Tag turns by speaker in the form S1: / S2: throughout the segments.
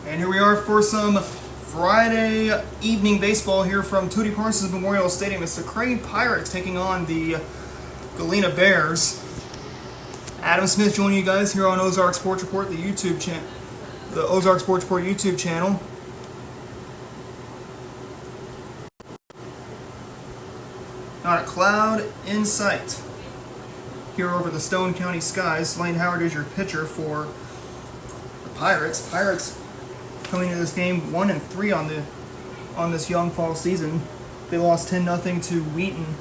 S1: And here we are for some Friday evening baseball here from Tootie Parsons Memorial Stadium. It's the Crane Pirates taking on the Galena Bears. Adam Smith joining you guys here on Ozark Sports Report, the Ozark Sports Report YouTube channel. Not a cloud in sight here over the Stone County skies. Lane Howard is your pitcher for the Pirates. Pirates coming into this game 1-3 on this young fall season. They lost 10-0 to Wheaton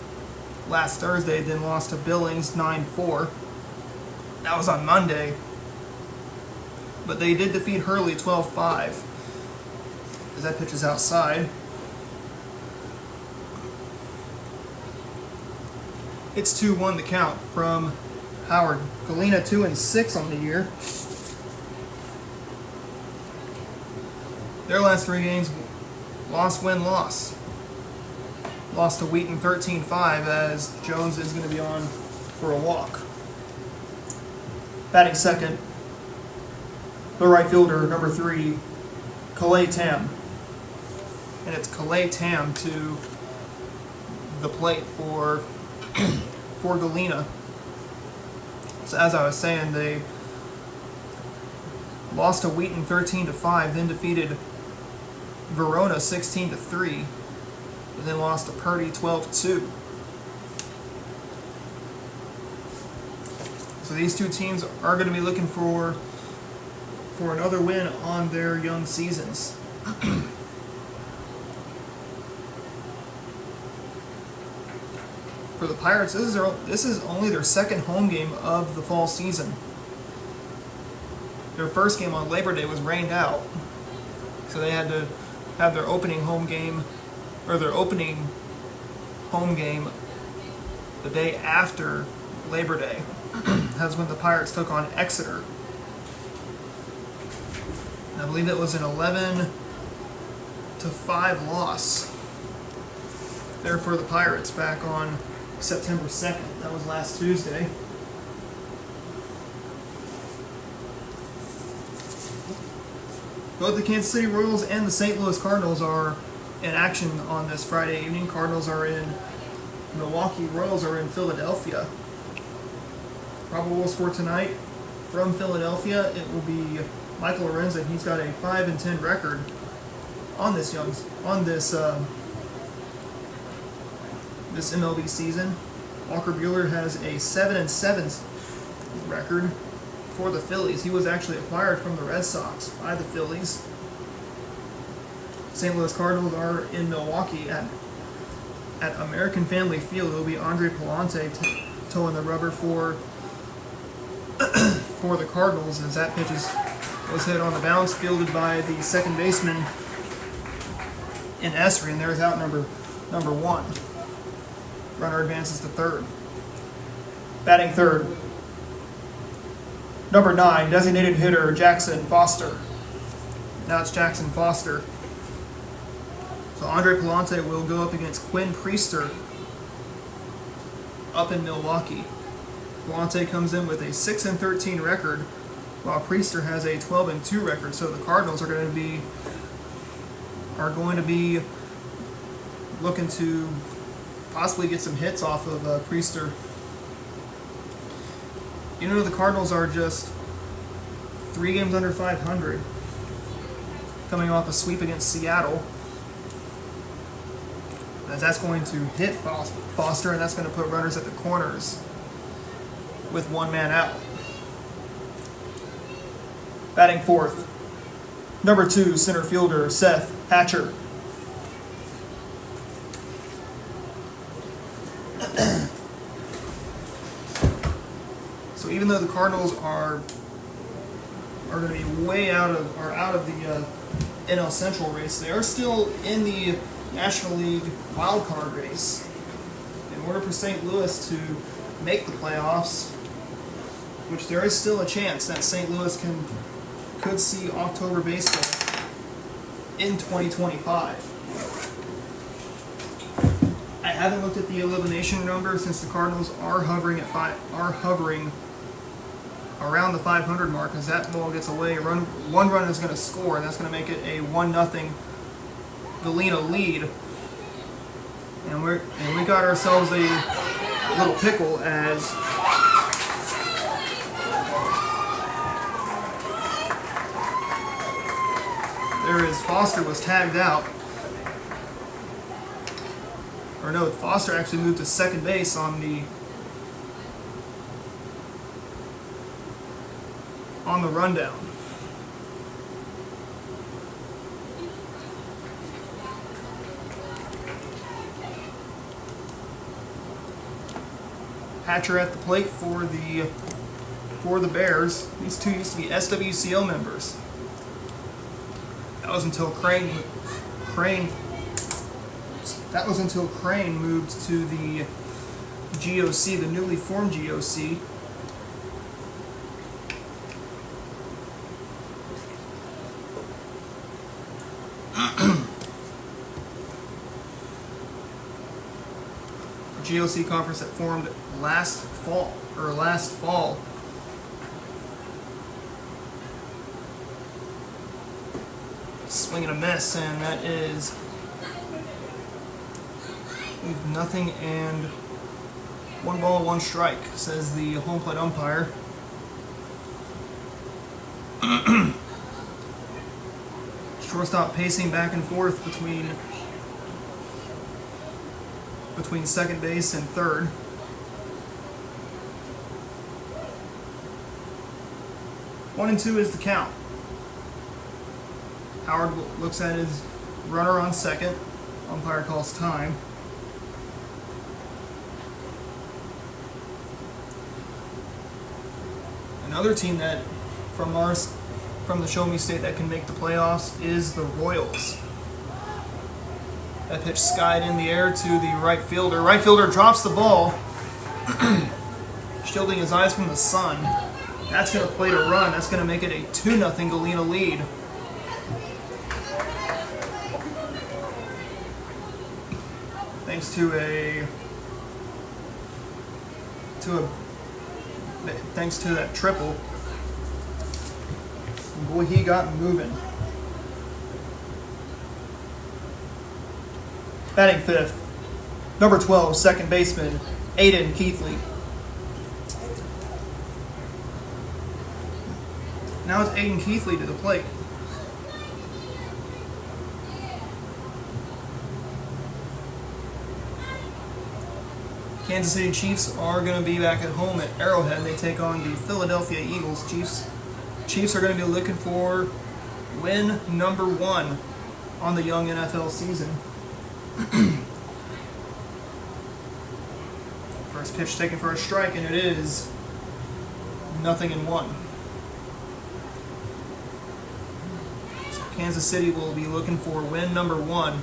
S1: last Thursday, then lost to Billings 9-4. That was on Monday. But they did defeat Hurley 12-5. As that pitch is outside. It's 2-1 the count from Howard. Galena 2-6 on the year. Their last three games, loss, win, loss. Lost to Wheaton 13-5 as Jones is going to be on for a walk. Batting second, the right fielder, number 3, Calais Tam. And it's Calais Tam to the plate for Galena. So as I was saying, they lost to Wheaton 13-5, then defeated Verona 16-3, and then lost to Purdy 12-2. So these two teams are going to be looking for another win on their young seasons. For the Pirates, this is only their second home game of the fall season. Their first game on Labor Day was rained out, so they had to have their opening home game the day after Labor Day. That's when the Pirates took on Exeter. And I believe it was an 11-5 loss there for the Pirates back on September 2nd. That was last Tuesday. Both the Kansas City Royals and the St. Louis Cardinals are in action on this Friday evening. Cardinals are in Milwaukee, Royals are in Philadelphia. Probables for tonight from Philadelphia, it will be Michael Lorenza. He's got a 5-10 record on this MLB season. Walker Buehler has a 7-7 record for the Phillies. He was actually acquired from the Red Sox by the Phillies. St. Louis Cardinals are in Milwaukee at American Family Field. It will be Andre Palante towing the rubber for the Cardinals as that pitch was hit on the bounce, fielded by the second baseman in Esri, and there's out number 1. Runner advances to third. Batting third, number 9, designated hitter Jackson Foster. Now it's Jackson Foster. So Andre Palante will go up against Quinn Priester up in Milwaukee. Palante comes in with a 6-13 record, while Priester has a 12-2 record. So the Cardinals are going to be looking to possibly get some hits off of Priester. You know, the Cardinals are just 3 games under 500, coming off a sweep against Seattle. As that's going to hit Foster, and that's going to put runners at the corners with 1 man out. Batting fourth, number 2, center fielder Seth Hatcher. So even though the Cardinals are going to be out of the NL Central race, they are still in the National League wild card race. In order for St. Louis to make the playoffs, which there is still a chance that St. Louis could see October baseball in 2025. I haven't looked at the elimination number since the Cardinals are hovering around the 500 mark. As that ball gets away, one run is going to score, and that's going to make it a 1-0 Galena lead. And we got ourselves a little pickle as there is Foster was tagged out. Or no, Foster actually moved to second base on the rundown. Hatcher at the plate for the Bears. These two used to be SWCO members. That was until Crane moved to the GOC, the newly formed GOC. GOC conference that formed last fall. Swing and a miss, and that is nothing and 1 ball, 1 strike, says the home plate umpire. Shortstop pacing back and forth between second base and third. One and 2 is the count. Howard looks at his runner on second. Umpire calls time. Another team that from the Show Me State that can make the playoffs is the Royals. That pitch skied in the air to the right fielder. Right fielder drops the ball, shielding his eyes from the sun. That's going to plate a run. That's going to make it a 2-0 Galena lead. Thanks to that triple. And boy, he got moving. Batting fifth, number 12, second baseman, Aiden Keithley. Now it's Aiden Keithley to the plate. Kansas City Chiefs are going to be back at home at Arrowhead. They take on the Philadelphia Eagles. Chiefs are going to be looking for win number 1 on the young NFL season. First pitch taken for a strike, and it is 0-1. So Kansas City will be looking for win number 1,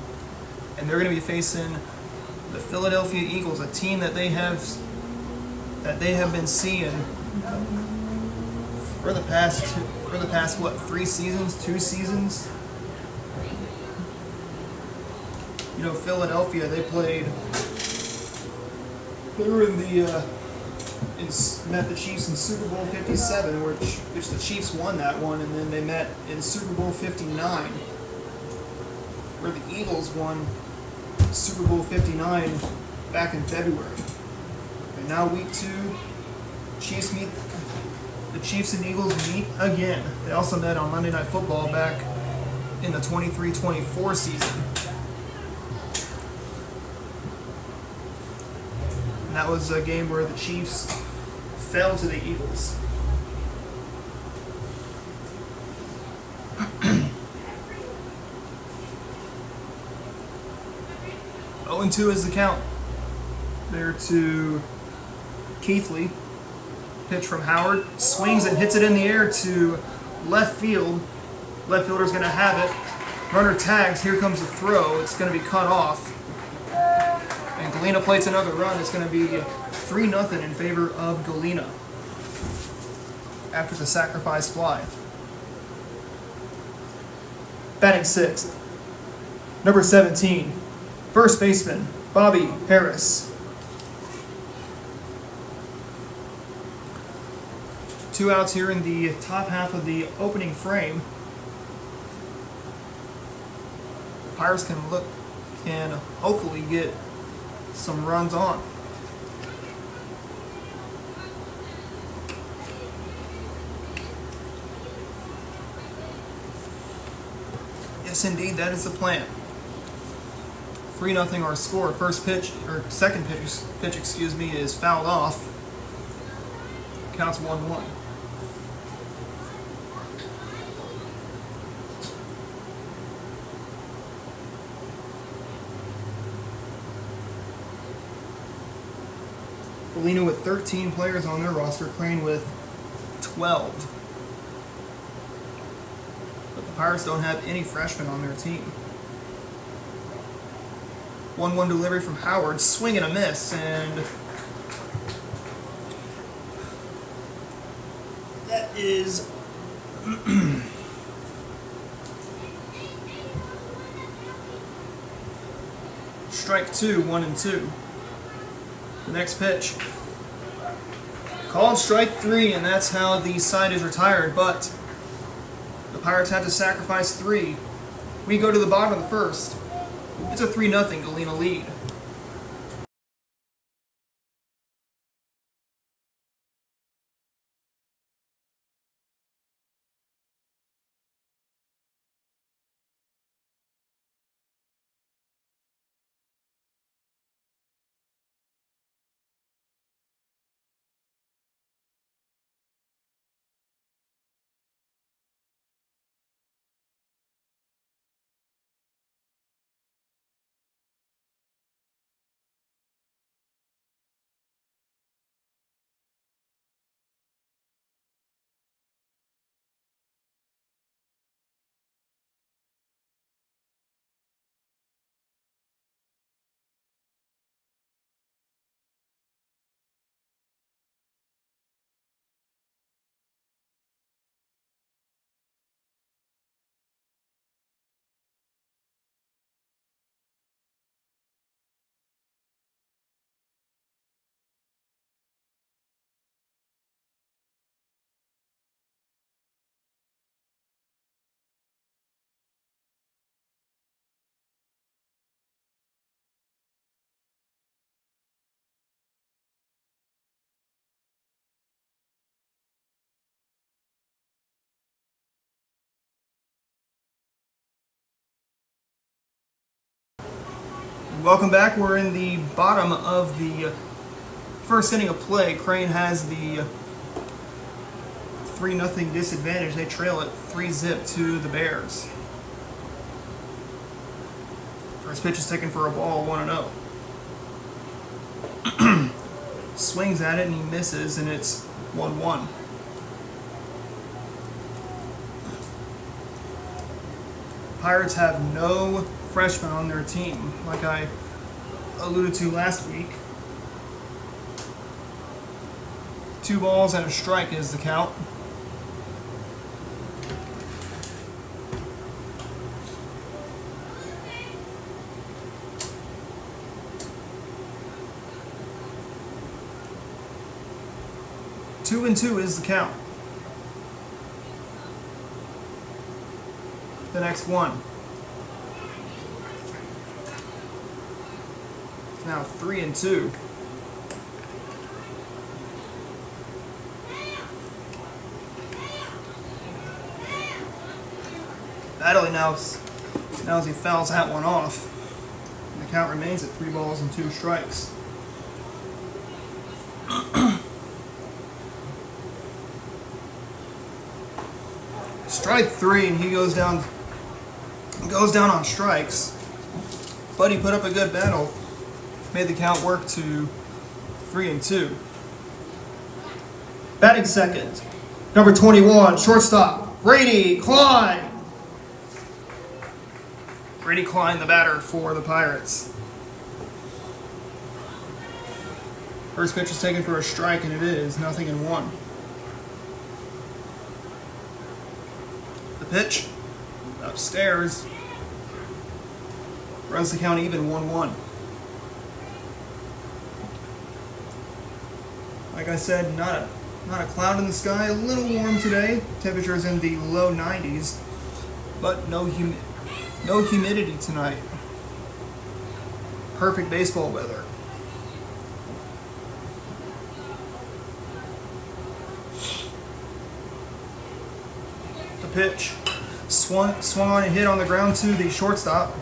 S1: and they're going to be facing the Philadelphia Eagles, a team that they have been seeing for the past 3 seasons, 2 seasons. You know, Philadelphia, they were met the Chiefs in Super Bowl 57, which the Chiefs won that one, and then they met in Super Bowl 59, where the Eagles won Super Bowl 59 back in February. And now week 2, the Chiefs and Eagles meet again. They also met on Monday Night Football back in the 23-24 season. And that was a game where the Chiefs fell to the Eagles. Oh, 0-2 is the count. There to Keithley. Pitch from Howard. Swings and hits it in the air to left field. Left fielder's going to have it. Runner tags. Here comes the throw. It's going to be cut off. And Galena plates another run. It's going to be 3-0 in favor of Galena after the sacrifice fly. Batting sixth, number 17, first baseman, Bobby Harris. 2 outs here in the top half of the opening frame. Pirates can hopefully get some runs on. Yes, indeed, that is the plan. 3-0 our score. Second pitch, is fouled off. Counts 1-1. Galena with 13 players on their roster, Crane with 12. But the Pirates don't have any freshmen on their team. 1-1 delivery from Howard, swing and a miss, and that is strike 2, 1-2. The next pitch, called strike 3, and that's how the side is retired. But the Pirates had to sacrifice 3. We go to the bottom of the first. It's a 3-0 Galena lead. Welcome back. We're in the bottom of the first inning of play. Crane has the 3-0 disadvantage. They trail it 3-zip to the Bears. First pitch is taken for a ball, 1-0. Swings at it and he misses, and it's 1-1. Pirates have no freshmen on their team, like I alluded to last week. 2 balls and a strike is the count. Two and 2 is the count. The next one. Now 3-2. Battling now as he fouls that one off. And the count remains at 3 balls and 2 strikes. Strike 3, and he goes down on strikes. But he put up a good battle. Made the count work to 3-2. Batting second, number 21, shortstop, Brady Klein. Brady Klein, the batter for the Pirates. First pitch is taken for a strike, and it is 0-1. The pitch, upstairs, runs the count even, 1-1. Like I said, not Not a cloud in the sky, a little warm today. Temperatures in the low 90s, but no humidity tonight. Perfect baseball weather. The pitch swung on and hit on the ground to the shortstop.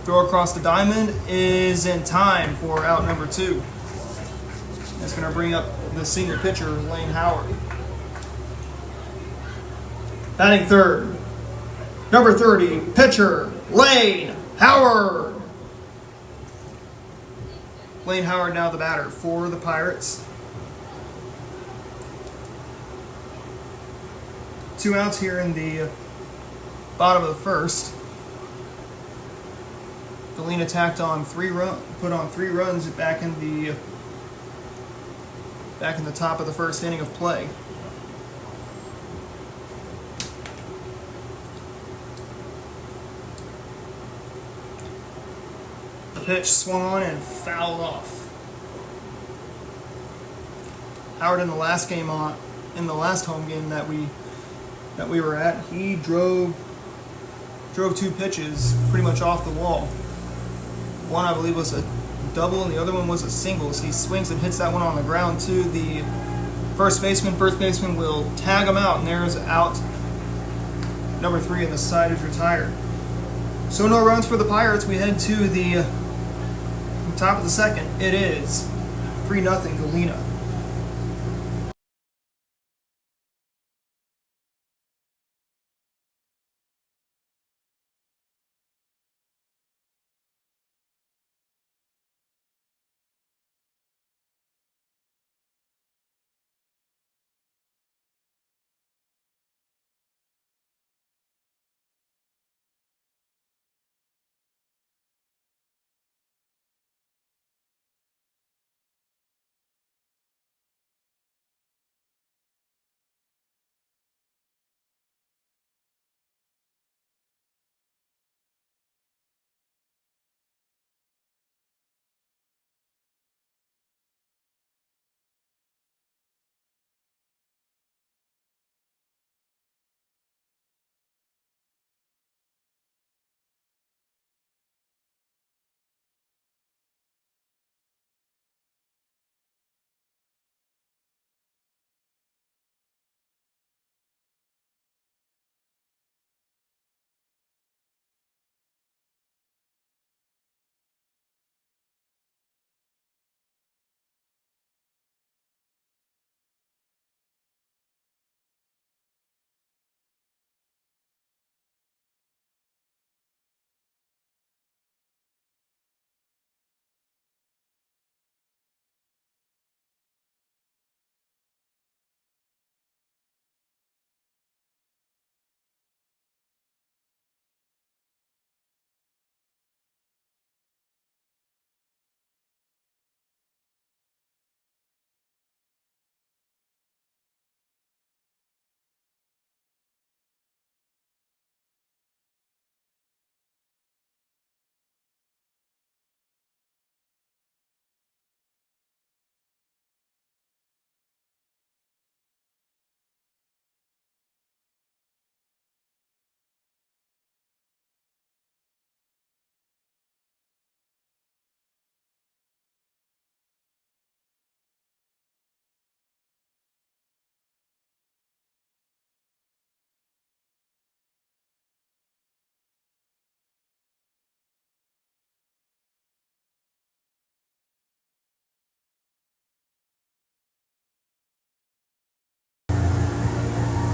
S1: Throw across the diamond is in time for out number 2. That's going to bring up the senior pitcher, Lane Howard. Batting third, number 30, pitcher, Lane Howard. Lane Howard now the batter for the Pirates. 2 outs here in the bottom of the first. Galena put on 3 runs back in the top of the first inning of play. The pitch swung on and fouled off. Howard in the last home game that we were at, he drove 2 pitches pretty much off the wall. One I believe was a double and the other one was a single. So he swings and hits that one on the ground to the first baseman. First baseman will tag him out, and there's out number 3, and the side is retired. So no runs for the Pirates. We head to the top of the second. It is 3-0 Galena.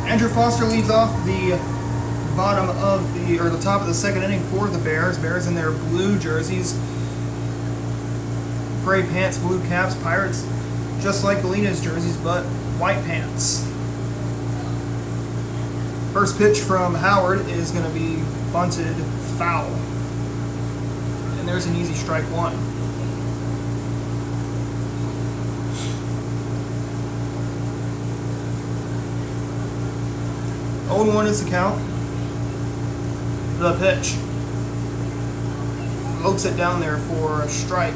S1: Andrew Foster leads off the top of the second inning for the Bears. Bears in their blue jerseys, gray pants, blue caps. Pirates just like Galena's jerseys, but white pants. First pitch from Howard is going to be bunted foul, and there's an easy strike 1. 0-1 is the count. The pitch. Floats it down there for a strike.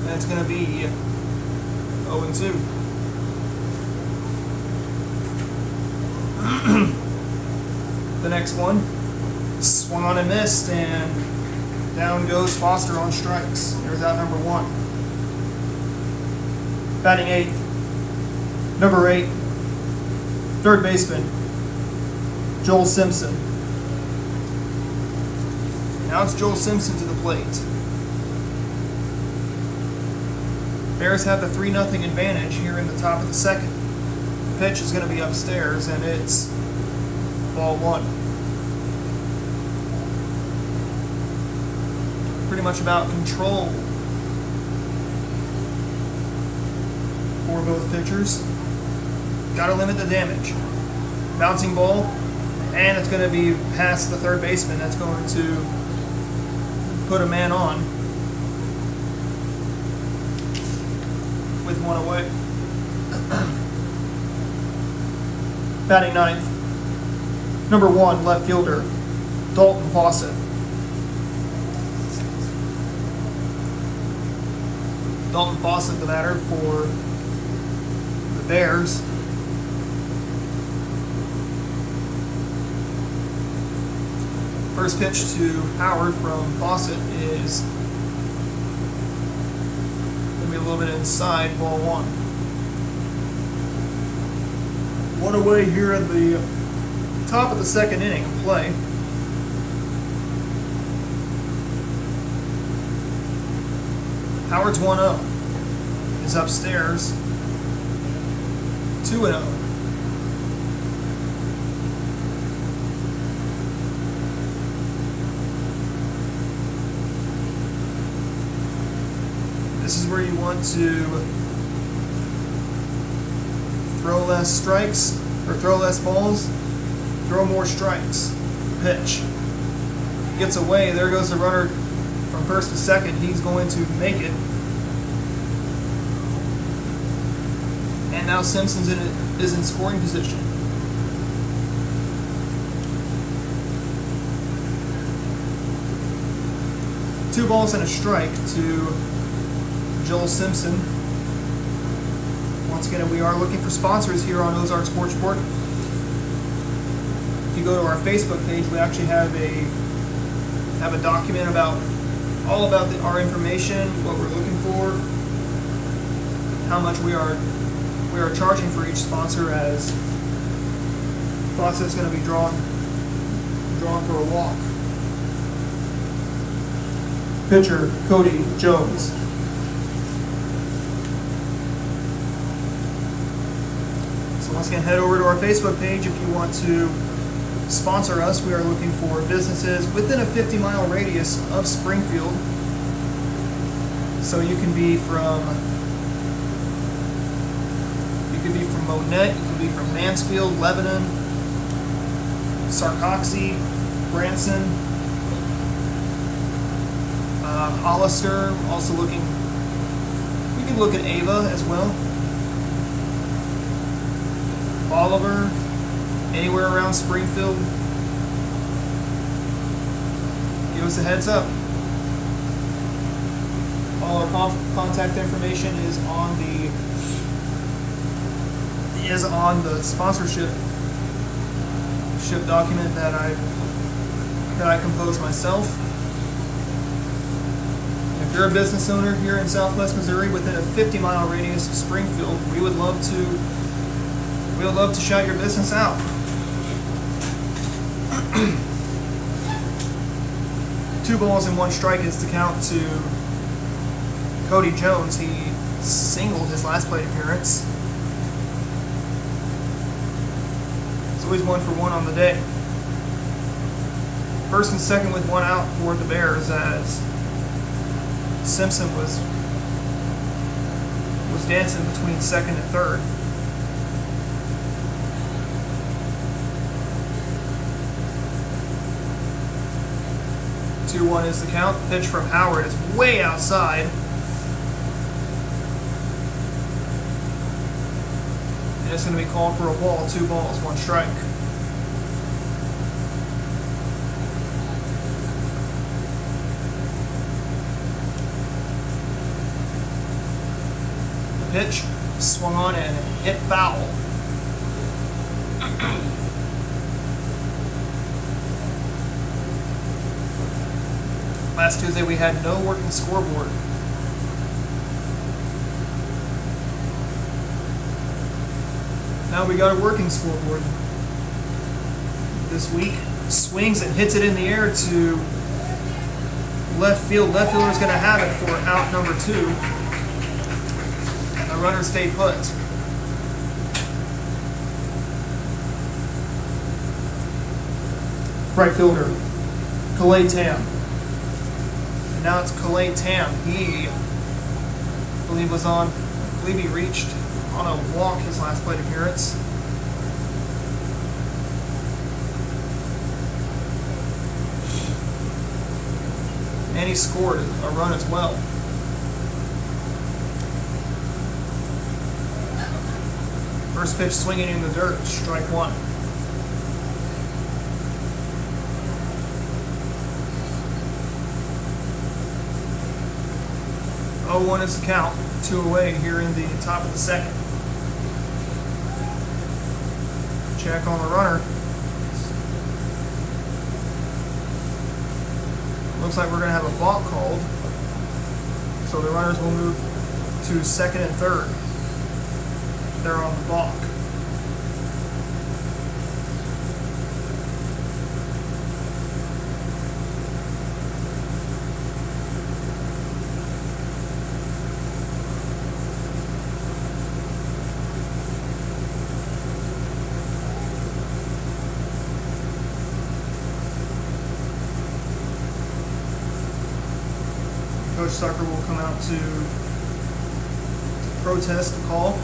S1: And it's going to be 0-2. The next one, swung on and missed, and down goes Foster on strikes. There's out number 1. Batting 8th, number 8, third baseman, Joel Simpson. Now it's Joel Simpson to the plate. Bears have the 3-0 advantage here in the top of the second. The pitch is going to be upstairs, and it's ball 1. Pretty much about control for both pitchers. Got to limit the damage. Bouncing ball, and it's going to be past the third baseman. That's going to put a man on with 1 away. Batting 9th, number 1, left fielder, Dalton Fawcett. Dalton Fawcett, the batter for the Bears. First pitch to Howard from Fawcett is going to be a little bit inside, ball 1. 1 away here at the top of the second inning of play. Howard's 1-0 is upstairs, 2-0. This is where you want to throw less strikes, or throw less balls, throw more strikes. Pitch. Gets away, there goes the runner from first to second. He's going to make it. And now Simpson's is in scoring position. Two balls and a strike to Joel Simpson. Once again, we are looking for sponsors here on Ozark Sports Report. If you go to our Facebook page, we actually have a document about all about our information, what we're looking for, how much we are charging for each sponsor, as Fawcett is going to be drawn for a walk. Pitcher Cody Jones. So once again, head over to our Facebook page if you want to sponsor us. We are looking for businesses within a 50-mile radius of Springfield. So you can be from Monette, you can be from Mansfield, Lebanon, Sarcoxy, Branson, Hollister. Also looking, you can look at Ava as well. Oliver, anywhere around Springfield. Give us a heads up. All our contact information is on the sponsorship document that I composed myself. If you're a business owner here in Southwest Missouri within a 50-mile radius of Springfield, we would love to shout your business out. Two balls and one strike is the count to Cody Jones. He singled his last plate appearance. It's always 1 for 1 on the day. First and second with 1 out for the Bears, as Simpson was dancing between second and third. Two-one is the count. Pitch from Howard is way outside. And it's going to be called for a ball. 2 balls, 1 strike. pitch, swung on and hit foul. Last Tuesday we had no working scoreboard. Now we got a working scoreboard. This week, swings and hits it in the air to left field. Left fielder is going to have it for out number 2. The runner stayed put. Right fielder, Calais Tam. And now it's Calais Tam. He, I believe he reached on a walk his last plate appearance. And he scored a run as well. First pitch swinging in the dirt, strike 1. 0-1 is the count, 2 away here in the top of the second. Check on the runner. Looks like we're going to have a balk called. So the runners will move to second and third. They're on the balk. Coach Sucker will come out to protest the call,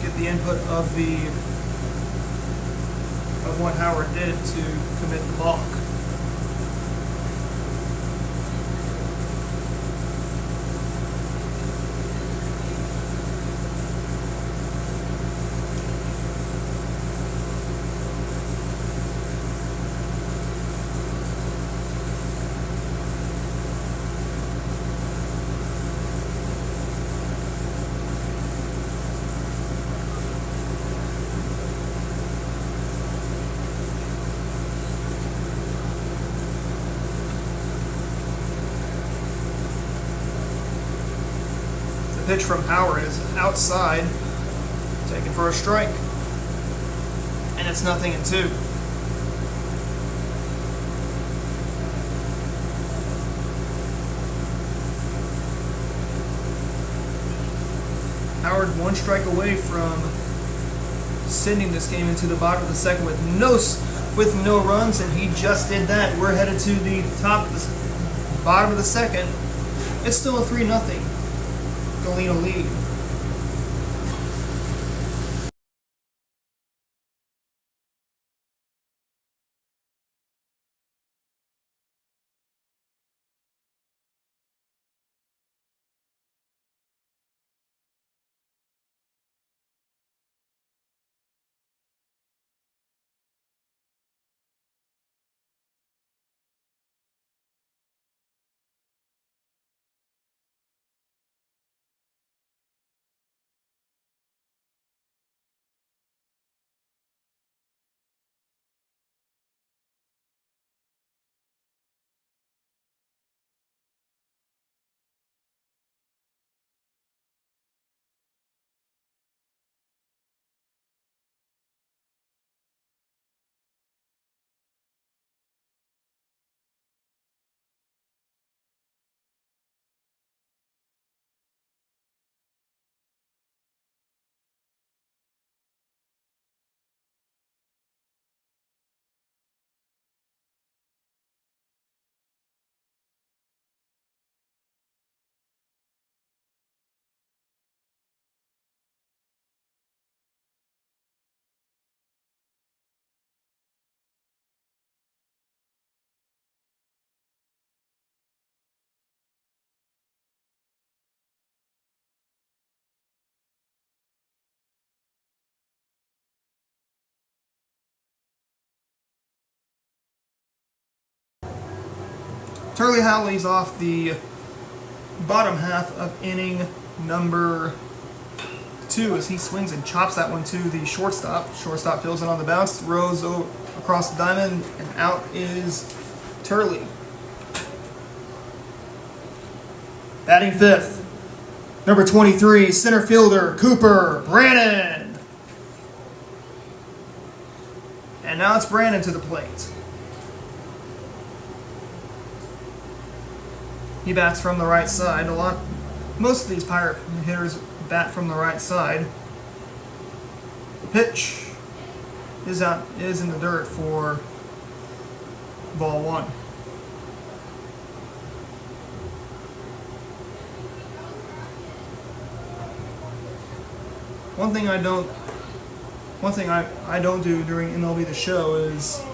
S1: get the input of what Howard did to commit the balk. Pitch from Howard is outside, taken for a strike, and it's 0-2. Howard 1 strike away from sending this game into the bottom of the second with no runs, and he just did that. We're headed to the bottom of the second. It's still a 3-0. Galena lead. Turley Howell leads off the bottom half of inning number 2 as he swings and chops that one to the shortstop. Shortstop fills it on the bounce, throws across the diamond, and out is Turley. Batting 5th, number 23, center fielder Cooper Brannon. And now it's Brannon to the plate. He bats from the right side. Most of these Pirate hitters bat from the right side. The pitch is in the dirt for ball 1. One thing I don't do during MLB The Show is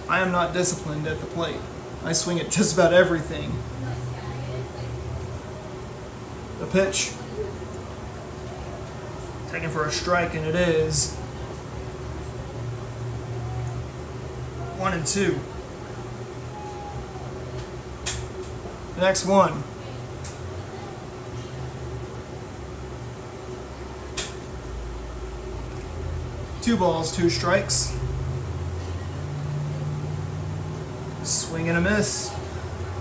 S1: I am not disciplined at the plate. I swing at just about everything. The pitch taken for a strike, and it is 1-2. The next one. Two balls, 2 strikes. Swing and a miss.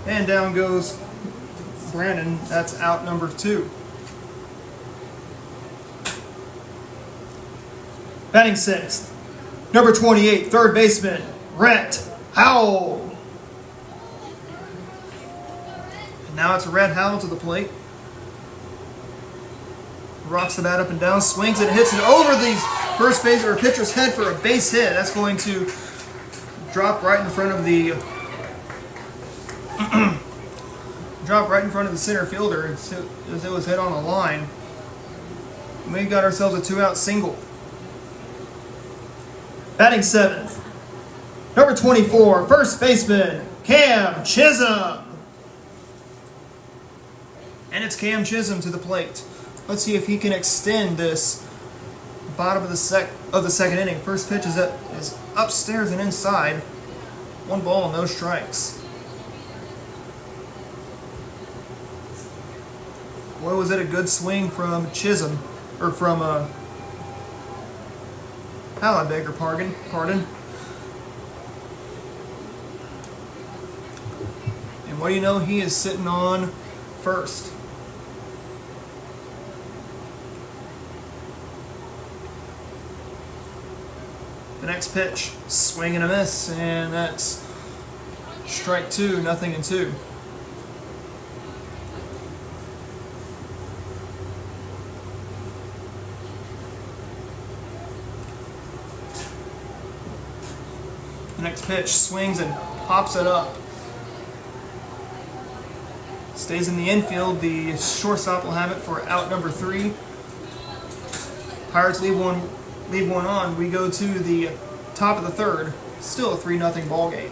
S1: And down goes Brandon. That's out number 2. Batting 6th, number 28, third baseman, Rhett Howell. And now it's Rhett Howell to the plate. Rocks the bat up and down, swings it, hits it over the first base or pitcher's head for a base hit. That's going to drop right in front of the center fielder as it was hit on the line. We got ourselves a 2-out single. Batting 7th, number 24, first baseman, Cam Chisholm. And it's Cam Chisholm to the plate. Let's see if he can extend this bottom of the second inning. First pitch is upstairs and inside. 1 ball, no strikes. Boy, was it a good swing from Chisholm, or from Howell, I beg your pardon. And what do you know? He is sitting on first. The next pitch, swing and a miss, and that's strike 2, 0-2. The next pitch, swings and pops it up. Stays in the infield. The shortstop will have it for out number 3. Pirates leave one on. We go to the top of the 3rd. Still a 3-0 ball game.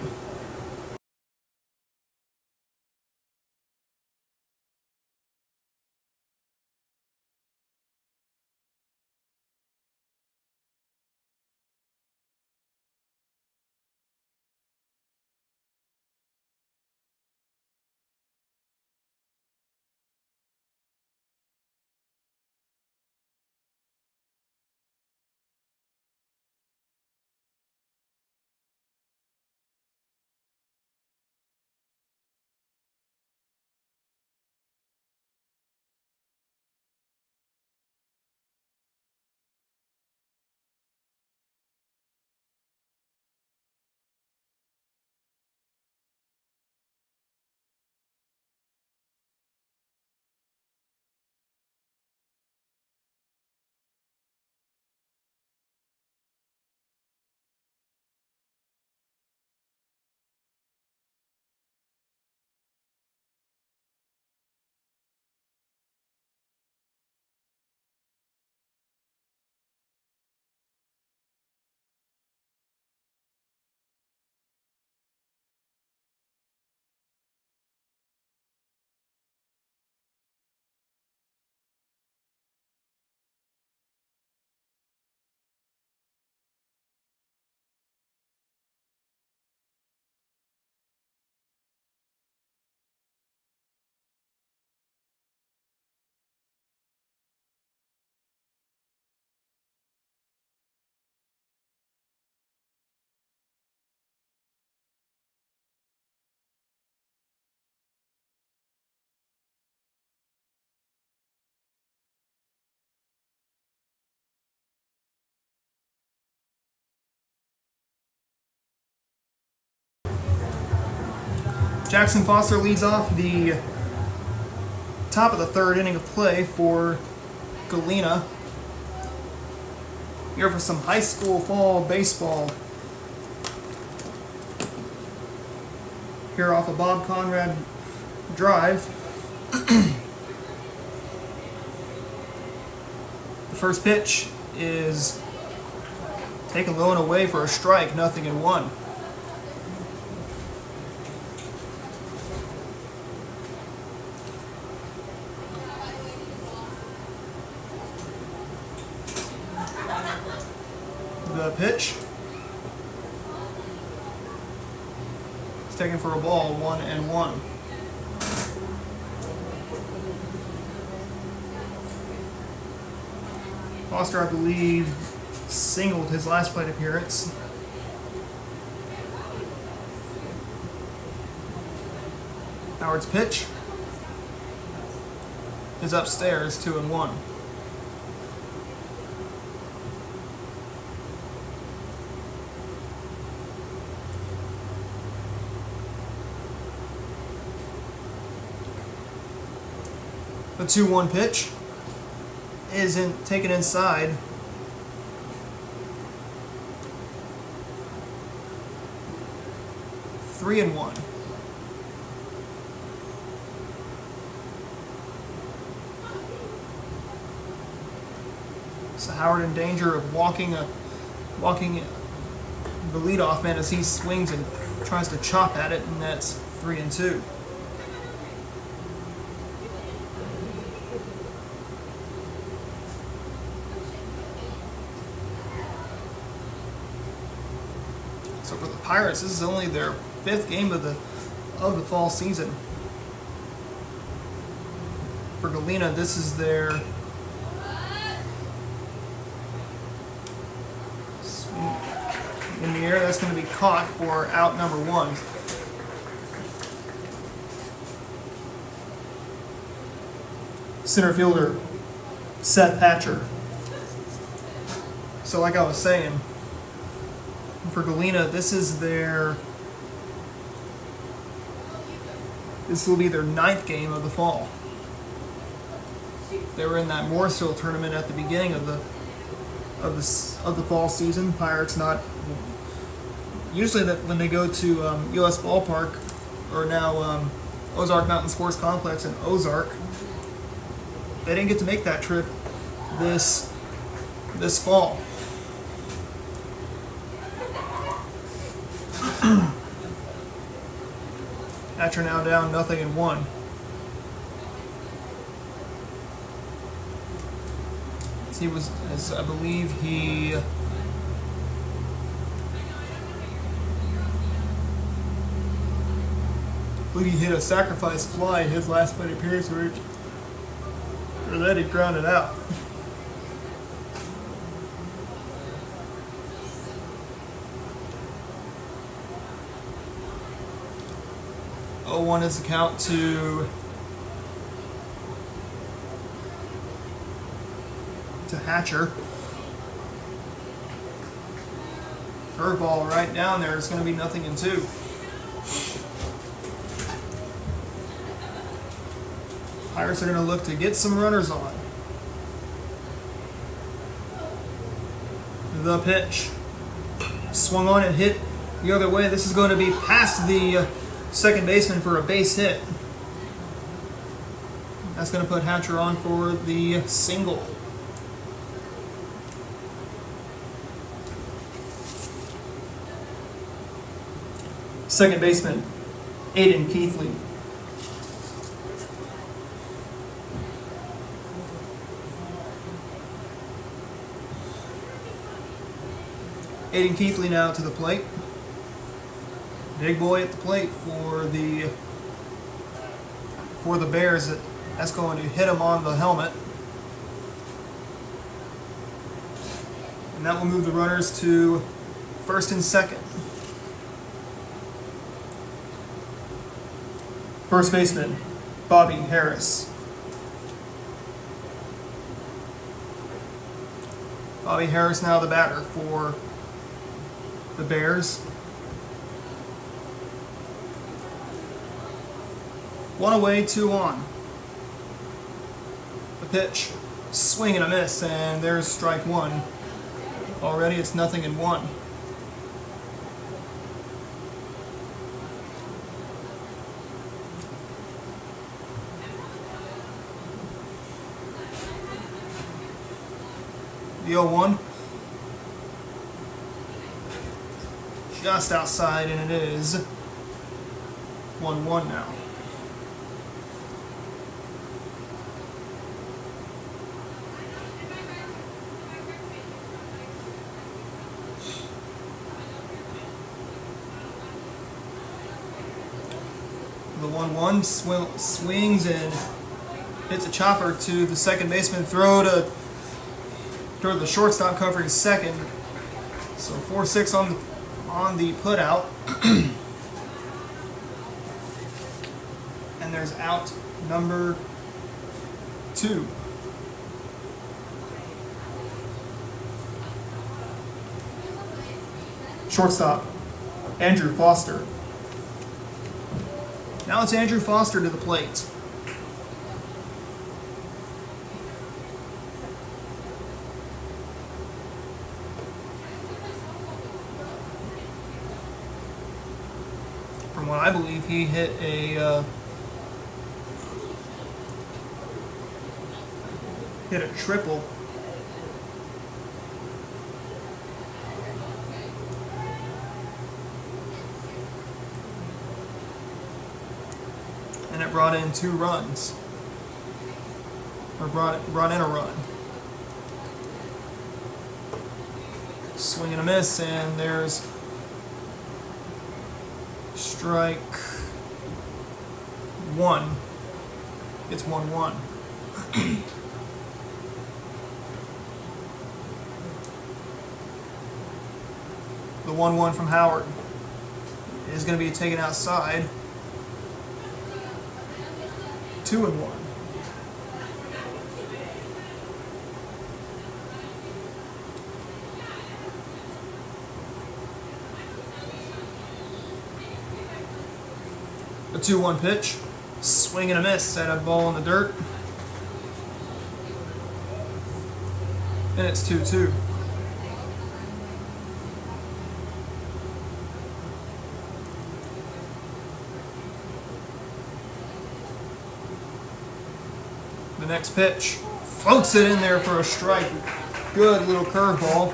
S1: Jackson Foster leads off the top of the third inning of play for Galena. Here for some high school fall baseball. Here off a Bob Conrad drive. The first pitch is taken low and away for a strike, 0-1. The pitch is taken for a ball, 1-1. Foster, I believe, singled his last plate appearance. Howard's pitch is upstairs, 2-1. The 2-1 pitch isn't taken inside. Three and one. So Howard in danger of walking the leadoff man as he swings and tries to chop at it, and that's 3-2. So for the Pirates, this is only their 5th game of the fall season. For Galena, this is their in the air. That's going to be caught for out number 1. Center fielder Seth Hatcher. So like I was saying, for Galena, this will be their 9th game of the fall. They were in that Morrisville tournament at the beginning of the fall season. Pirates not usually that when they go to U.S. Ballpark, or now Ozark Mountain Sports Complex in Ozark, they didn't get to make that trip this fall. Hatcher now down 0-1. I believe he hit a sacrifice fly in his last plate appearance, or that he grounded out. Oh, 1 is the count to Hatcher. Curveball right down there. It's going to be 0-2. Pirates are going to look to get some runners on. The pitch swung on and hit the other way. This is going to be past the second baseman for a base hit. That's going to put Hatcher on for the single. Second baseman, Aiden Keithley. Aiden Keithley now to the plate. Big boy at the plate for the Bears. That's going to hit him on the helmet. And that will move the runners to first and second. First baseman, Bobby Harris. Bobby Harris now the batter for the Bears. One away, two on. The pitch, swing and a miss, and there's strike one. Already it's 0-1. The 0-1. Just outside, and it is 1-1 now. The 1-1 swings and hits a chopper to the second baseman. Throw to the shortstop covering second. So 4-6 on the put out. And there's out number 2. Shortstop, Andrew Foster. Now it's Andrew Foster to the plate. From what I believe, he hit a triple. And it brought in 2 runs. Or brought in a run. Swing and a miss, and there's strike 1. It's 1-1. The 1-1 from Howard is going to be taken outside. 2-1. A 2-1 pitch. Swing and a miss at a ball in the dirt. And it's 2-2. The next pitch floats it in there for a strike. Good little curveball.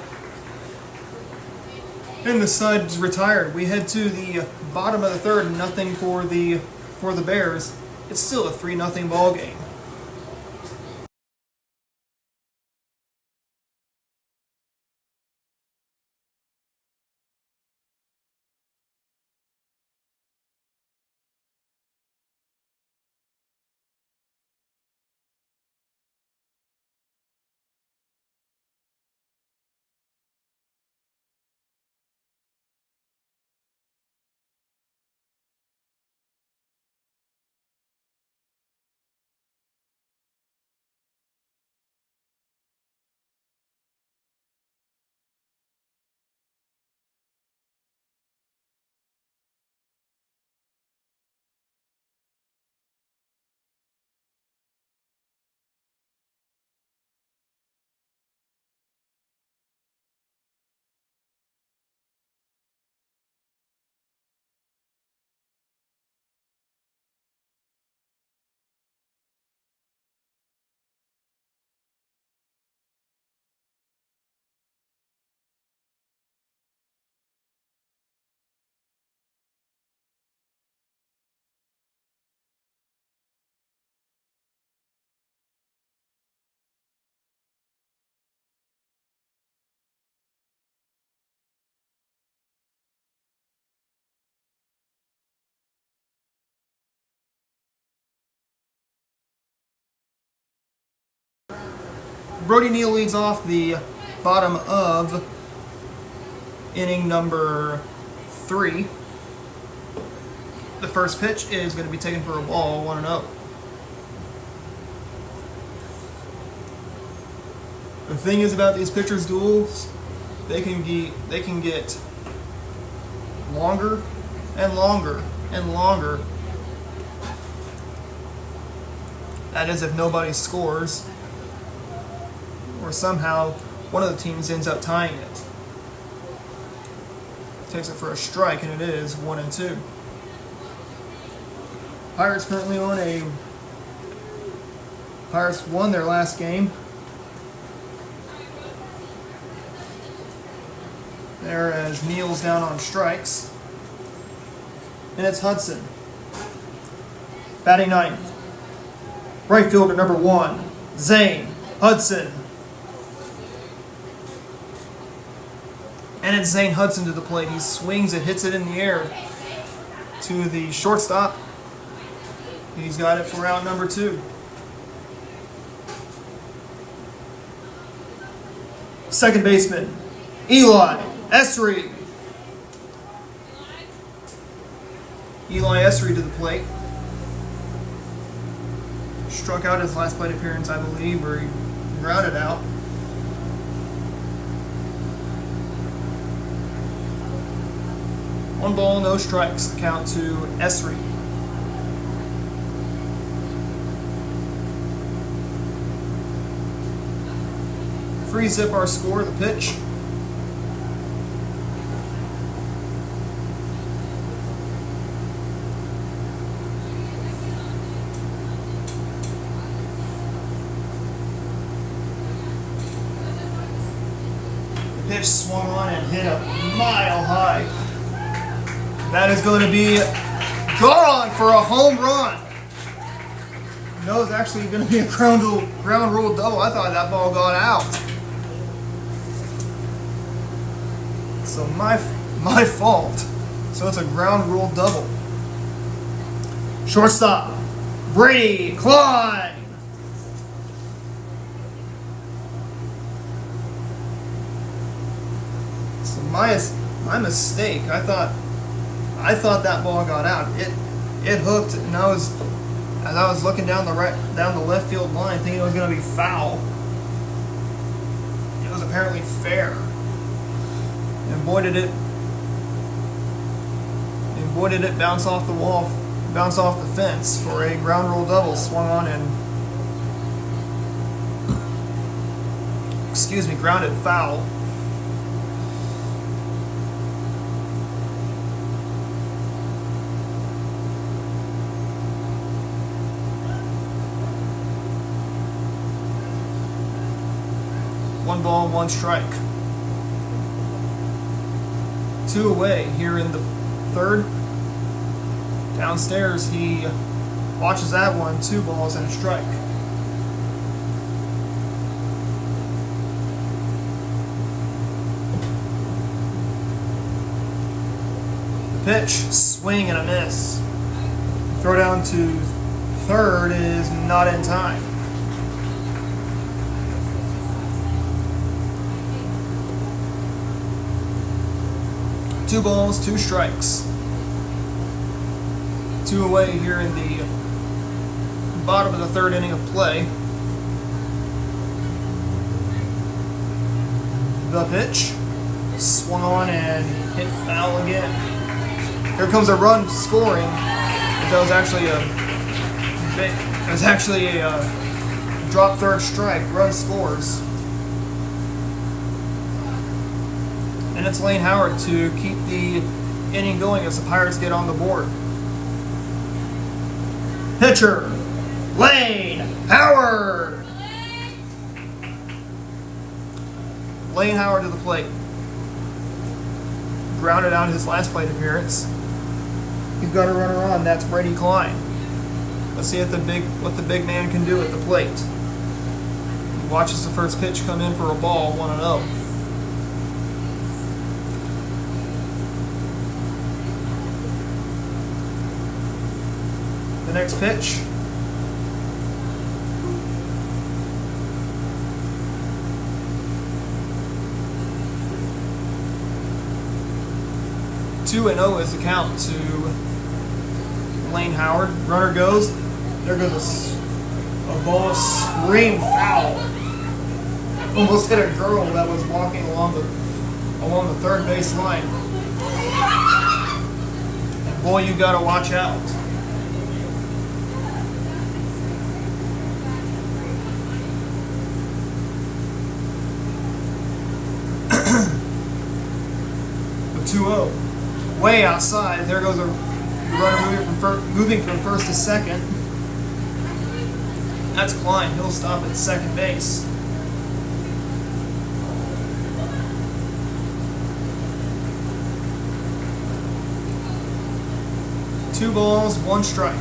S1: And the side's retired. We head to the bottom of the third, nothing for the Bears. It's still a 3-0 ball game. Brody Neal leads off the bottom of inning number 3. The first pitch is going to be taken for a ball, 1-0. The thing is about these pitchers' duels, they can get longer and longer and longer That is, if nobody scores, or somehow one of the teams ends up tying it. Takes it for a strike, and it is 1-2. Pirates currently on a. Pirates won their last game. There as Neal's down on strikes. And it's Hudson. Batting ninth. Right fielder number 1, Zane Hudson. And it's Zane Hudson to the plate. He swings it, hits it in the air to the shortstop. He's got it for out number 2. Second baseman, Eli Esri. Eli Esri to the plate. Struck out his last plate appearance, I believe, or he grounded out. One ball, no strikes. The count to Esri. Free zip our score, the pitch. The pitch swung on and hit a mile high. That is going to be gone for a home run. No, it's actually going to be a ground rule double. I thought that ball got out. So my fault. So it's a ground rule double. Shortstop, Brady Klein. So my mistake. I thought that ball got out. It hooked, and as I was looking down the left field line, thinking it was going to be foul. It was apparently fair. And boy did it bounce off the wall, bounce off the fence for a ground rule double. Swung on and, grounded foul. One ball, one strike. 2 away here in the third. Downstairs, he watches that one. 2 balls and a strike. The pitch, swing and a miss. Throw down to third is not in time. Two balls, 2 strikes. 2 away here in the bottom of the third inning of play. The pitch, swung on and hit foul again. Here comes a run scoring. That was actually a drop third strike. Run scores. And it's Lane Howard to keep the inning going as the Pirates get on the board. Pitcher, Lane Howard. Lane Howard to the plate. Grounded out his last plate appearance. He's got a runner on. That's Brady Klein. Let's see what the big man can do at the plate. He watches the first pitch come in for a ball, 1-0. The next pitch. Two and 0 is the count to Lane Howard. Runner goes. There goes a ball screamed foul. Almost hit a girl that was walking along the third base line. And boy, you gotta watch out. 2-0. Way outside. There goes a runner moving from first to second. That's Klein. He'll stop at second base. Two balls, one strike.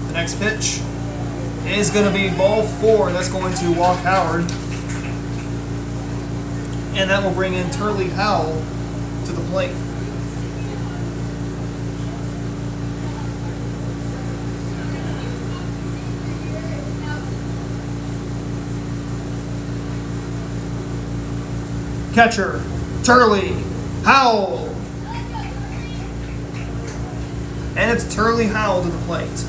S1: The next pitch is going to be ball 4. That's going to walk Howard. And that will bring in Turley Howell to the plate. Catcher, Turley Howell. And it's Turley Howell to the plate.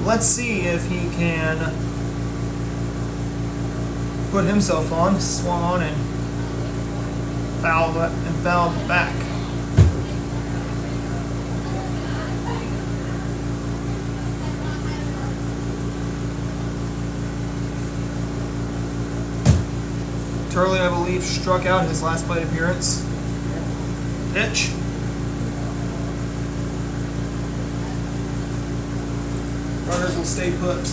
S1: Let's see if he can put himself on, swung on, and fouled back. Turley, I believe, struck out his last plate appearance. Pitch. Runners will stay put.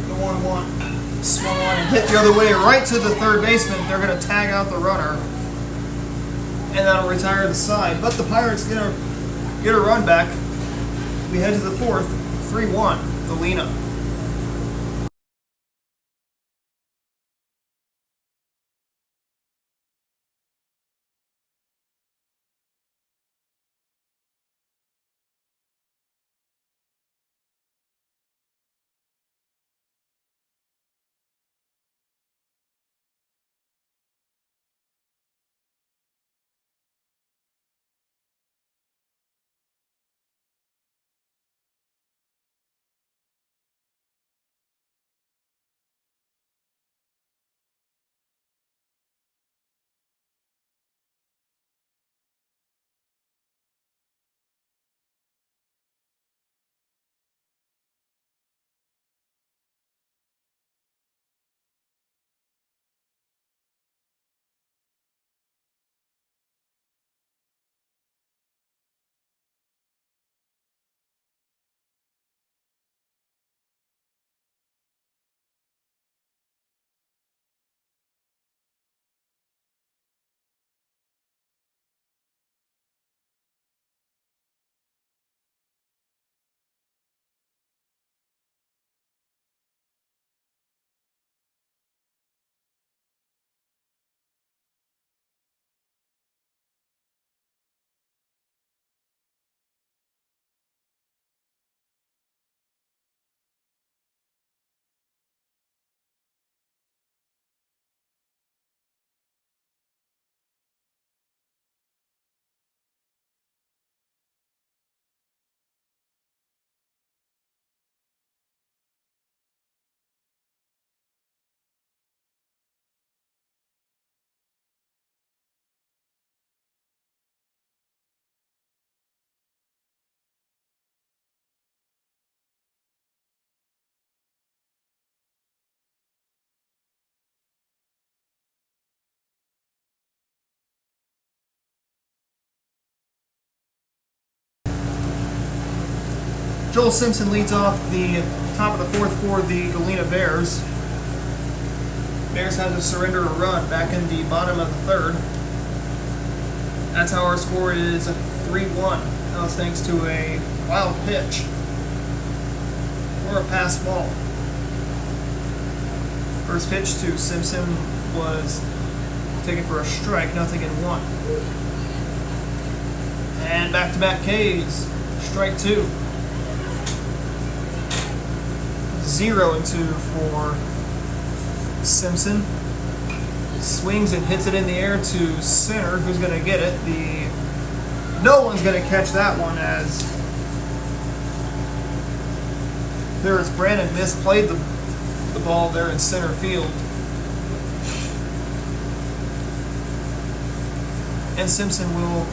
S1: The 1-1 swung on and hit the other way right to the third baseman. They're going to tag out the runner, and that'll retire the side. But the Pirates get a run back. We head to the fourth, 3-1, Galena. Joel Simpson leads off the top of the fourth for the Galena Bears. Bears had to surrender a run back in the bottom of the third. That's how our score is 3-1. That was thanks to a wild pitch or a pass ball. First pitch to Simpson was taken for a strike, 0-1. And back-to-back Ks, strike 2. 0-2 for Simpson. Swings and hits it in the air to center. Who's going to get it? No one's going to catch that one, as Brandon misplayed the ball there in center field. and Simpson will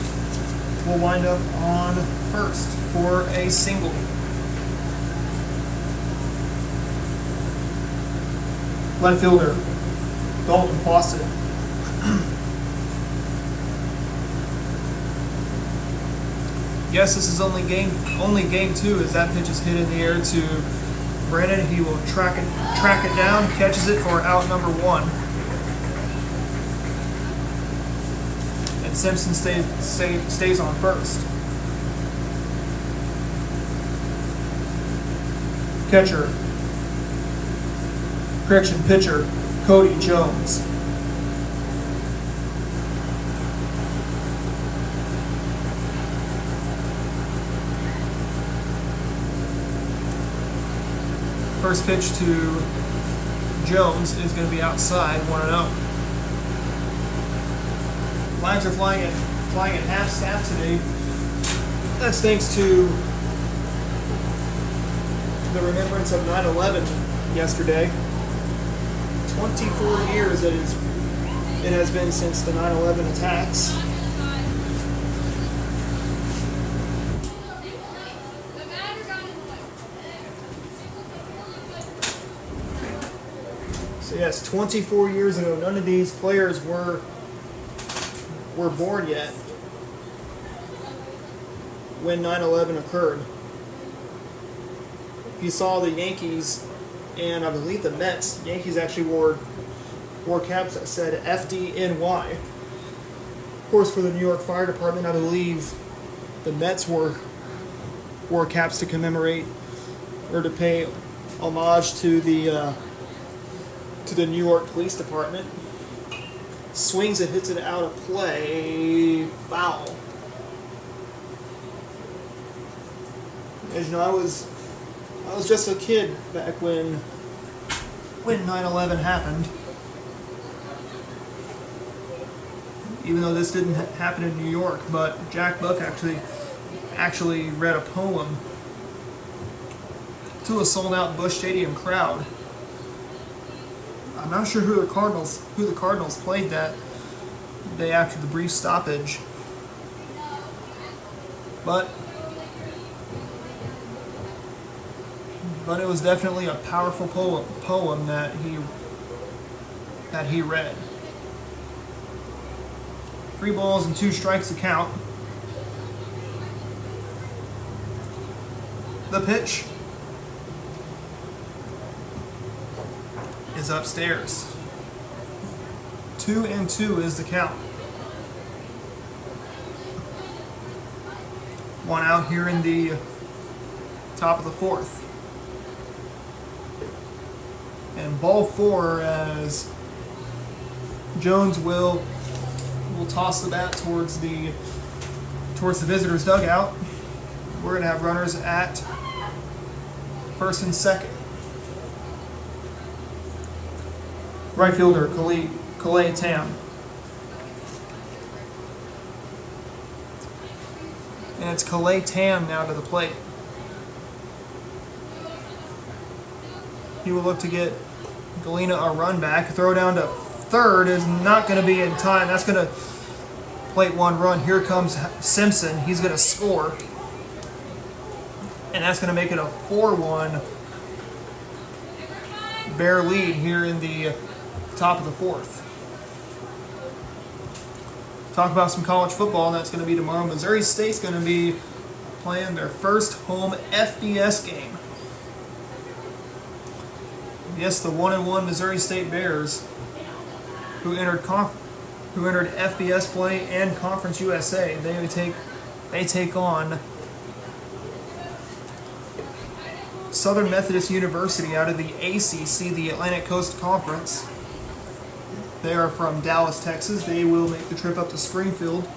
S1: wind up on first for a single. Left fielder Dalton Fawcett. Yes, this is only game two, as that pitch is hit in the air to Brandon. He will track it down, catches it for out number one, and Simpson stays on first. Pitcher Cody Jones. First pitch to Jones is going to be outside, 1-0. Flags are flying at half staff today. That's thanks to the remembrance of 9/11 yesterday. 24 years it has been since the 9/11 attacks. So yes, 24 years ago, none of these players were born yet when 9/11 occurred. You saw the Yankees and I believe the Mets. Yankees actually wore caps that said FDNY. Of course, for the New York Fire Department, I believe the Mets wore caps to commemorate or to pay homage to the New York Police Department. Swings it, hits it out of play, foul. As you know, I was just a kid back when 9/11 happened. Even though this didn't happen in New York, but Jack Buck actually read a poem to a sold-out Busch Stadium crowd. I'm not sure who the Cardinals played that day after the brief stoppage, but it was definitely a powerful poem that he read. 3 balls and 2 strikes to count. The pitch is upstairs. 2-2 is the count. 1 out here in the top of the 4th. And ball 4 as Jones will toss the bat towards the visitor's dugout. We're going to have runners at first and second. Right fielder Calais Tam. And it's Calais Tam now to the plate. He will look to get Galena a run back. Throw down to third is not going to be in time. That's going to plate 1 run. Here comes Simpson. He's going to score. And that's going to make it a 4-1 Bear lead here in the top of the 4th. Talk about some college football. That's going to be tomorrow. Missouri State's going to be playing their first home FBS game. Yes, the 1-1 Missouri State Bears, who entered FBS play and Conference USA, they take on Southern Methodist University out of the ACC, the Atlantic Coast Conference. They are from Dallas, Texas. They will make the trip up to Springfield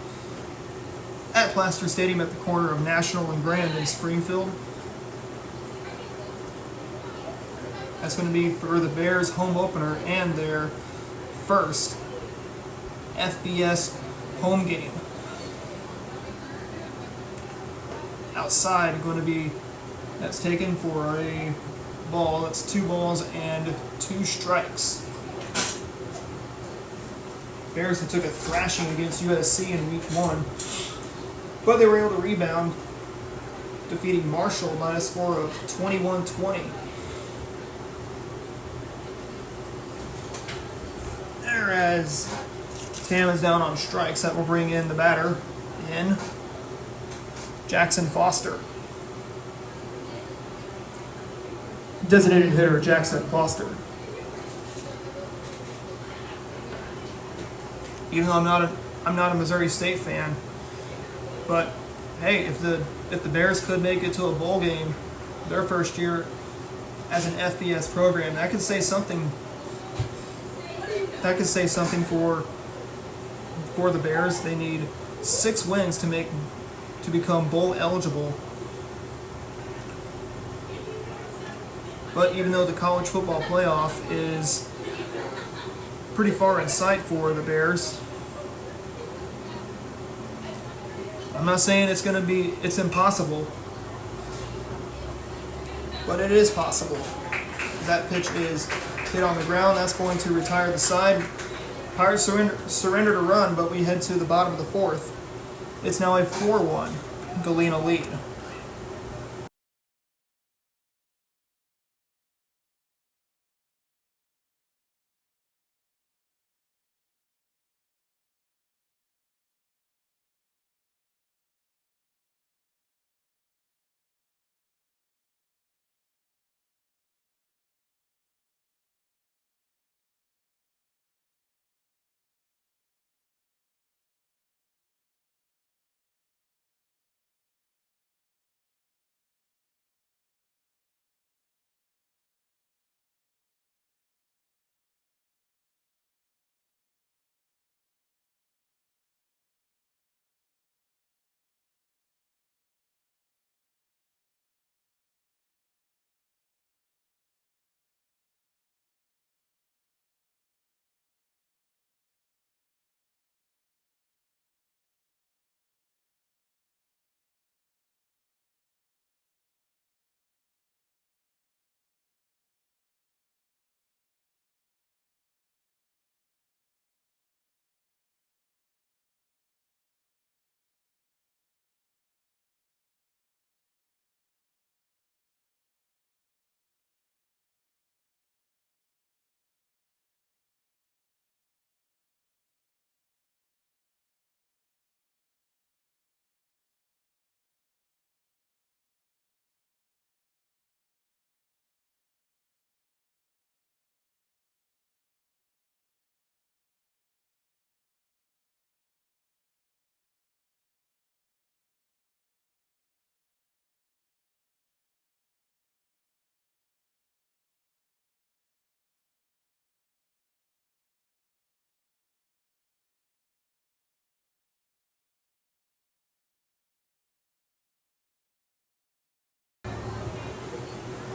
S1: at Plaster Stadium at the corner of National and Grand in Springfield. That's going to be for the Bears' home opener and their first FBS home game. Outside, that's taken for a ball. That's 2 balls and 2 strikes. Bears that took a thrashing against USC in week 1. But they were able to rebound, defeating Marshall by a score of 21-20. Whereas Tam is down on strikes, that will bring in the batter in Jackson Foster. Designated hitter Jackson Foster. Even though I'm not a Missouri State fan, but hey, if the Bears could make it to a bowl game their first year as an FBS program, that could say something. That could say something for the Bears. They need 6 wins to become bowl eligible. But even though the college football playoff is pretty far in sight for the Bears, I'm not saying it's impossible, but it is possible. That pitch is hit on the ground. That's going to retire the side. Pirates surrender to run, but we head to the bottom of the 4th. It's now a 4-1 Galena lead.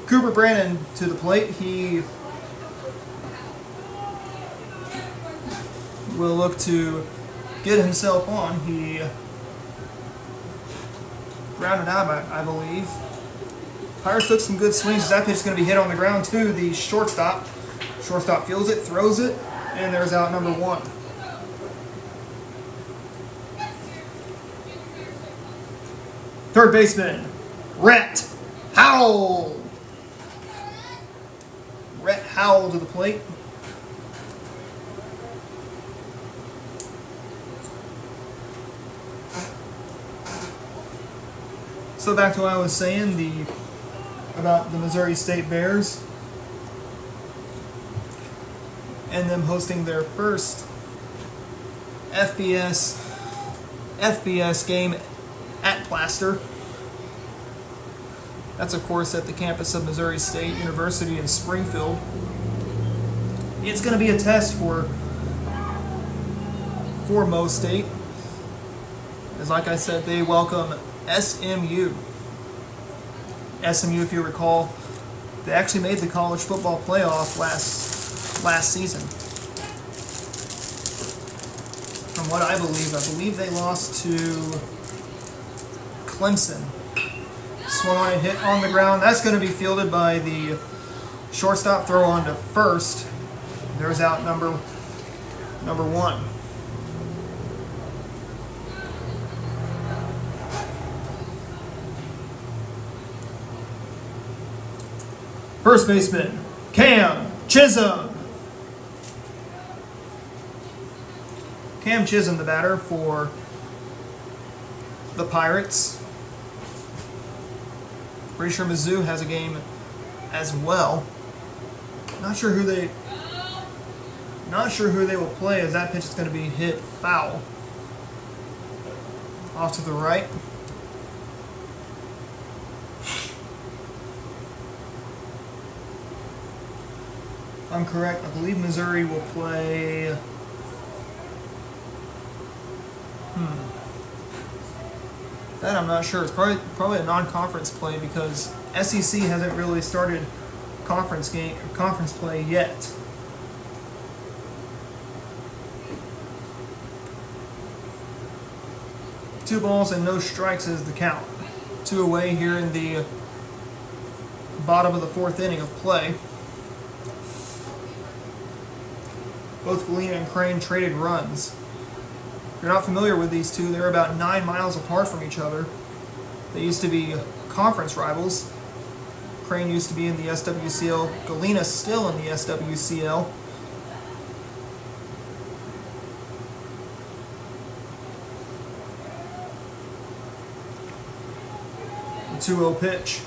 S1: Cooper Brandon to the plate. He will look to get himself on. He grounded out, I believe. Pirates took some good swings. That pitch is going to be hit on the ground to the shortstop. Shortstop feels it, throws it, and there's out number 1. Third baseman, Rhett Howell. Rhett Howell to the plate. So back to what I was saying about the Missouri State Bears and them hosting their first FBS game at Plaster. That's, of course, at the campus of Missouri State University in Springfield. It's going to be a test for Mo State. As like I said, they welcome SMU. SMU, if you recall, they actually made the college football playoff last season. From what I believe they lost to Clemson. Swung on a hit on the ground. That's going to be fielded by the shortstop. Throw on to first. There's out number 1. First baseman, Cam Chisholm. Cam Chisholm, the batter for the Pirates. Pretty sure Mizzou has a game as well. Not sure who they will play, as that pitch is going to be hit foul. Off to the right. If I'm correct, I believe Missouri will play. That I'm not sure. It's probably a non-conference play, because SEC hasn't really started conference play yet. Two balls and no strikes is the count. 2 away here in the bottom of the 4th inning of play. Both Galena and Crane traded runs. If you're not familiar with these two, they're about 9 miles apart from each other. They used to be conference rivals. Crane used to be in the SWCL. Galena still in the SWCL. The 2-0 pitch.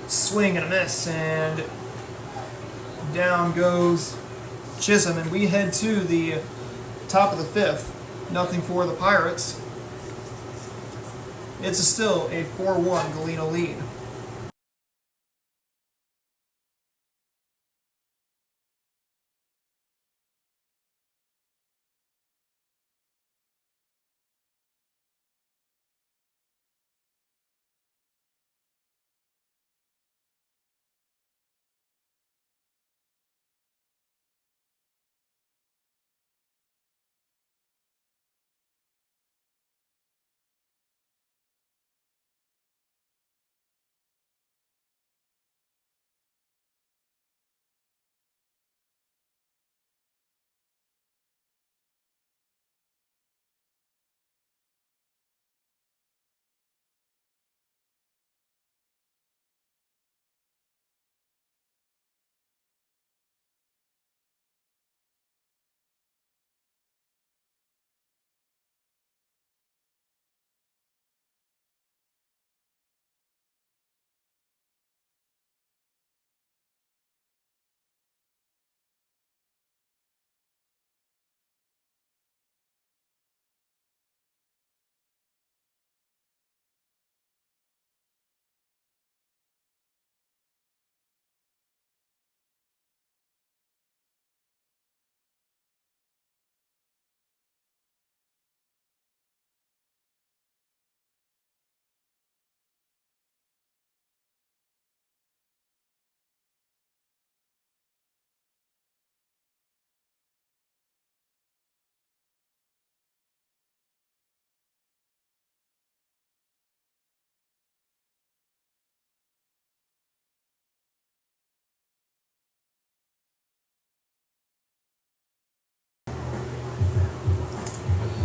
S1: Swing and a miss, and down goes Chisholm, and we head to the top of the 5th. Nothing for the Pirates. It's still a 4-1 Galena lead.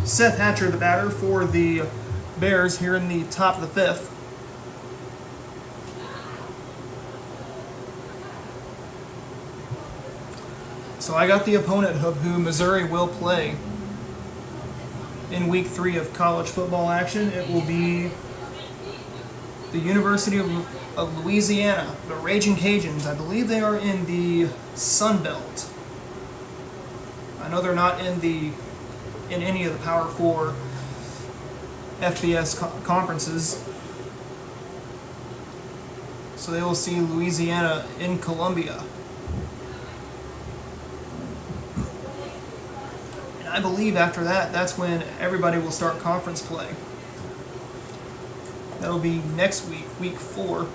S1: Seth Hatcher, the batter for the Bears, here in the top of the 5th. So I got the opponent of who Missouri will play in week 3 of college football action. It will be the University of Louisiana, the Raging Cajuns. I believe they are in the Sun Belt. I know they're not in any of the Power 4 FBS conferences. So they will see Louisiana in Columbia. And I believe after that, that's when everybody will start conference play. That'll be next week, week 4.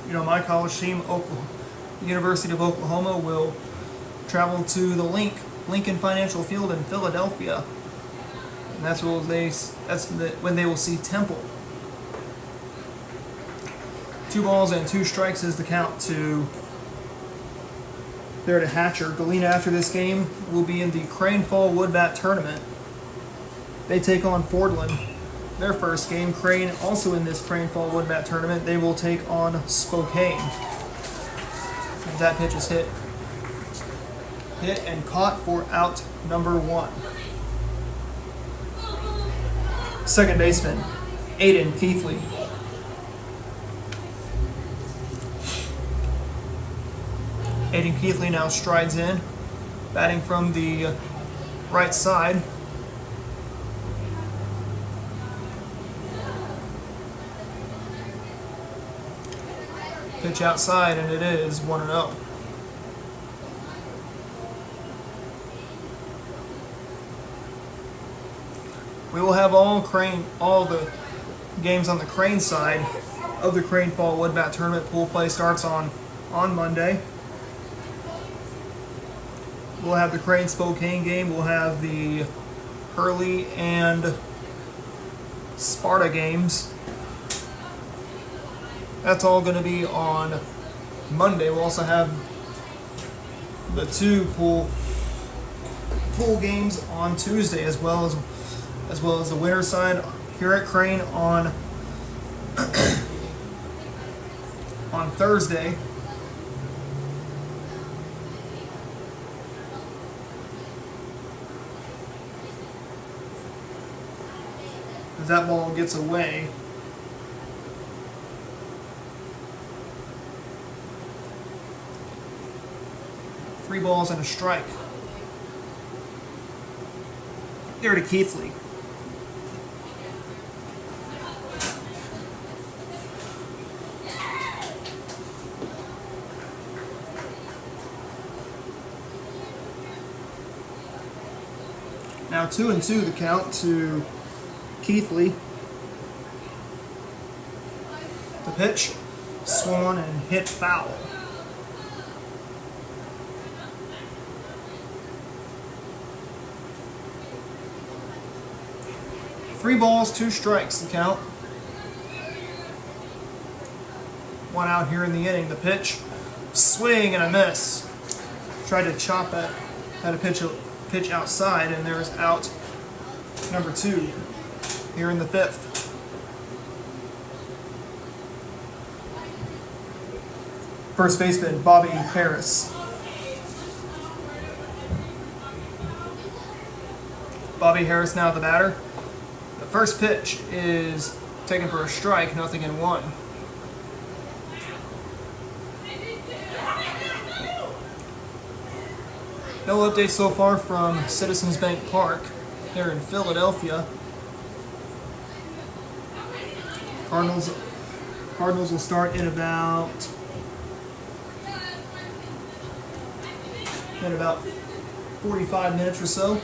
S1: You know, my college team, the University of Oklahoma, will travel to the Lincoln Financial Field in Philadelphia, and that's when they will see Temple. 2 balls and 2 strikes is the count to Hatcher. Galena, after this game, will be in the Crane Fall Woodbat Tournament. They take on Fordland. Their first game. Crane also in this Crane Fall Woodbat Tournament. They will take on Spokane. As that pitch is hit and caught for out number 1. Second baseman, Aiden Keithley. Aiden Keithley now strides in, batting from the right side. Pitch outside, and it is 1-0. We will have all the games on the Crane side of the Crane Fall Wood Bat Tournament. Pool play starts on Monday. We'll have the Crane Spokane game. We'll have the Hurley and Sparta games. That's all going to be on Monday. We'll also have the 2 pool games on Tuesday, as well as the winter side here at Crane on on Thursday. As that ball gets away. Three balls and a strike. There to Keithley. Now 2-2 the count to Keithley. The pitch, swung and hit foul. Three balls, 2 strikes the count. 1 out here in the inning. The pitch, swing and a miss. Tried to chop it, had a pitch outside, and there's out number 2 here in the 5th. First baseman, Bobby Harris. Bobby Harris now the batter. The first pitch is taken for a strike, 0-1. No updates so far from Citizens Bank Park here in Philadelphia. Cardinals will start in about 45 minutes or so.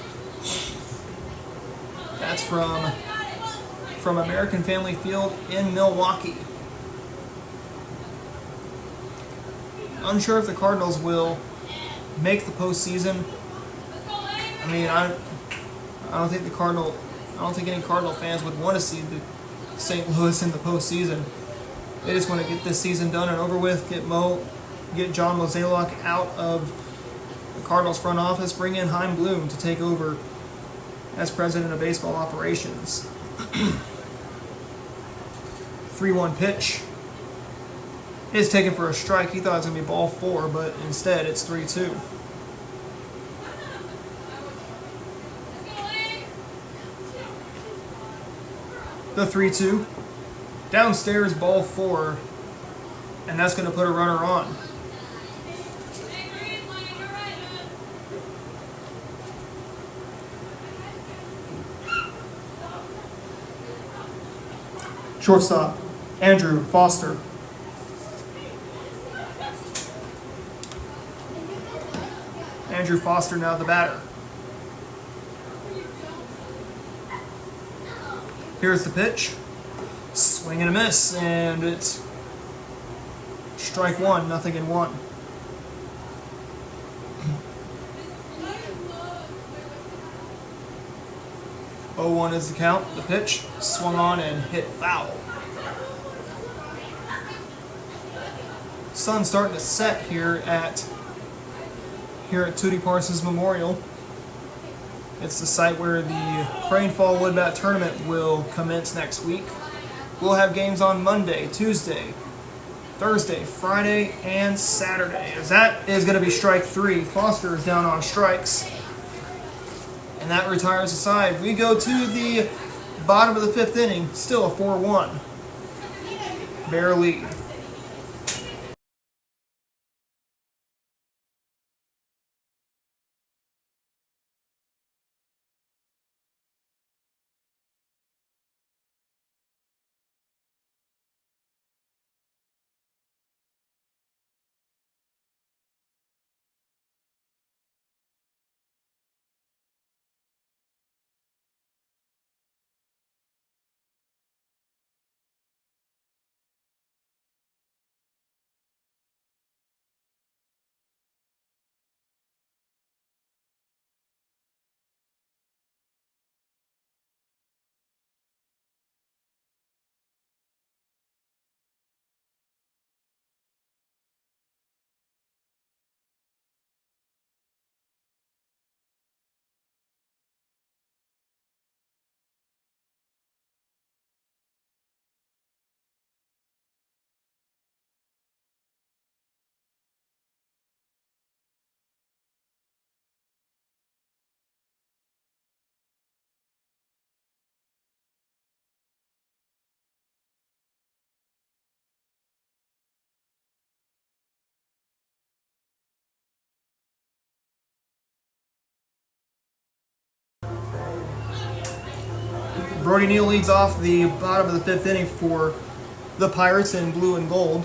S1: That's from American Family Field in Milwaukee. Unsure if the Cardinals will make the postseason. I mean, I don't think any Cardinal fans would want to see the St. Louis in the postseason. They just want to get this season done and over with, get John Mozeliak out of the Cardinals front office, bring in Chaim Bloom to take over as president of baseball operations. 3-1 pitch is taken for a strike. He thought it was going to be ball 4, but instead it's 3-2. The 3-2. Downstairs, ball 4, and that's going to put a runner on. Shortstop, Andrew Foster. Andrew Foster now the batter. Here's the pitch. Swing and a miss, and it's strike 1, 0-1. Oh, 1 is the count. The pitch swung on and hit foul. Sun's starting to set here at Tootie Parsons Memorial. It's the site where the Crane Fall Wood Bat Tournament will commence next week. We'll have games on Monday, Tuesday, Thursday, Friday, and Saturday. As that is going to be strike 3. Foster is down on strikes. And that retires the side. We go to the bottom of the 5th inning. Still a 4-1 Bear lead. Brody Neal leads off the bottom of the 5th inning for the Pirates in blue and gold.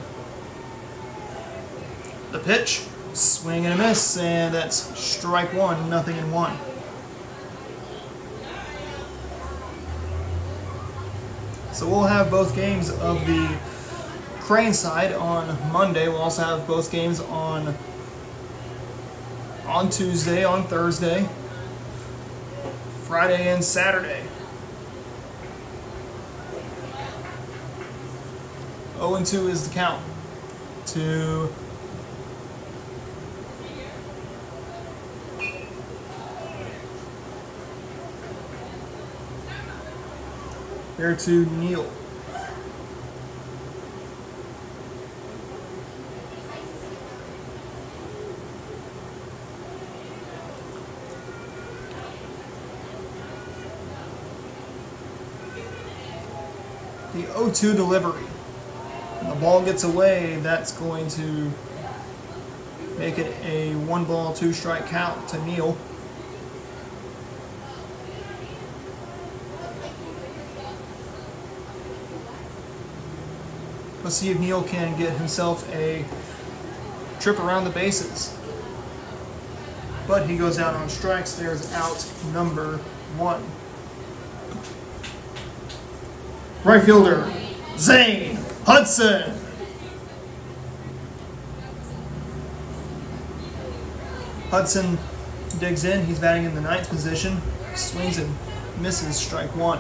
S1: The pitch, swing and a miss, and that's strike 1, 0-1. So we'll have both games of the Crane side on Monday. We'll also have both games on Tuesday, on Thursday, Friday, and Saturday. 0-2 is the count to here to Neal. The 0-2 delivery. The ball gets away, that's going to make it a 1-ball, 2-strike count to Neal. Let's see if Neal can get himself a trip around the bases. But he goes out on strikes. There's out number 1. Right fielder, Zane Hudson. Hudson digs in. He's batting in the 9th position. Swings and misses, strike 1.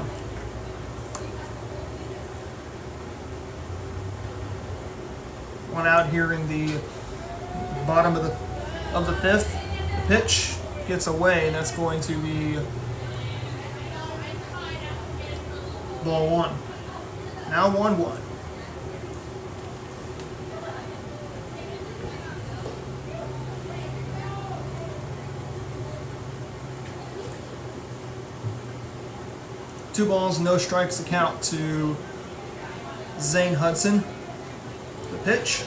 S1: One out here in the bottom of the 5th. The pitch gets away, and that's going to be ball 1. Now 1-1. Two balls, no strikes to count to Zane Hudson. The pitch.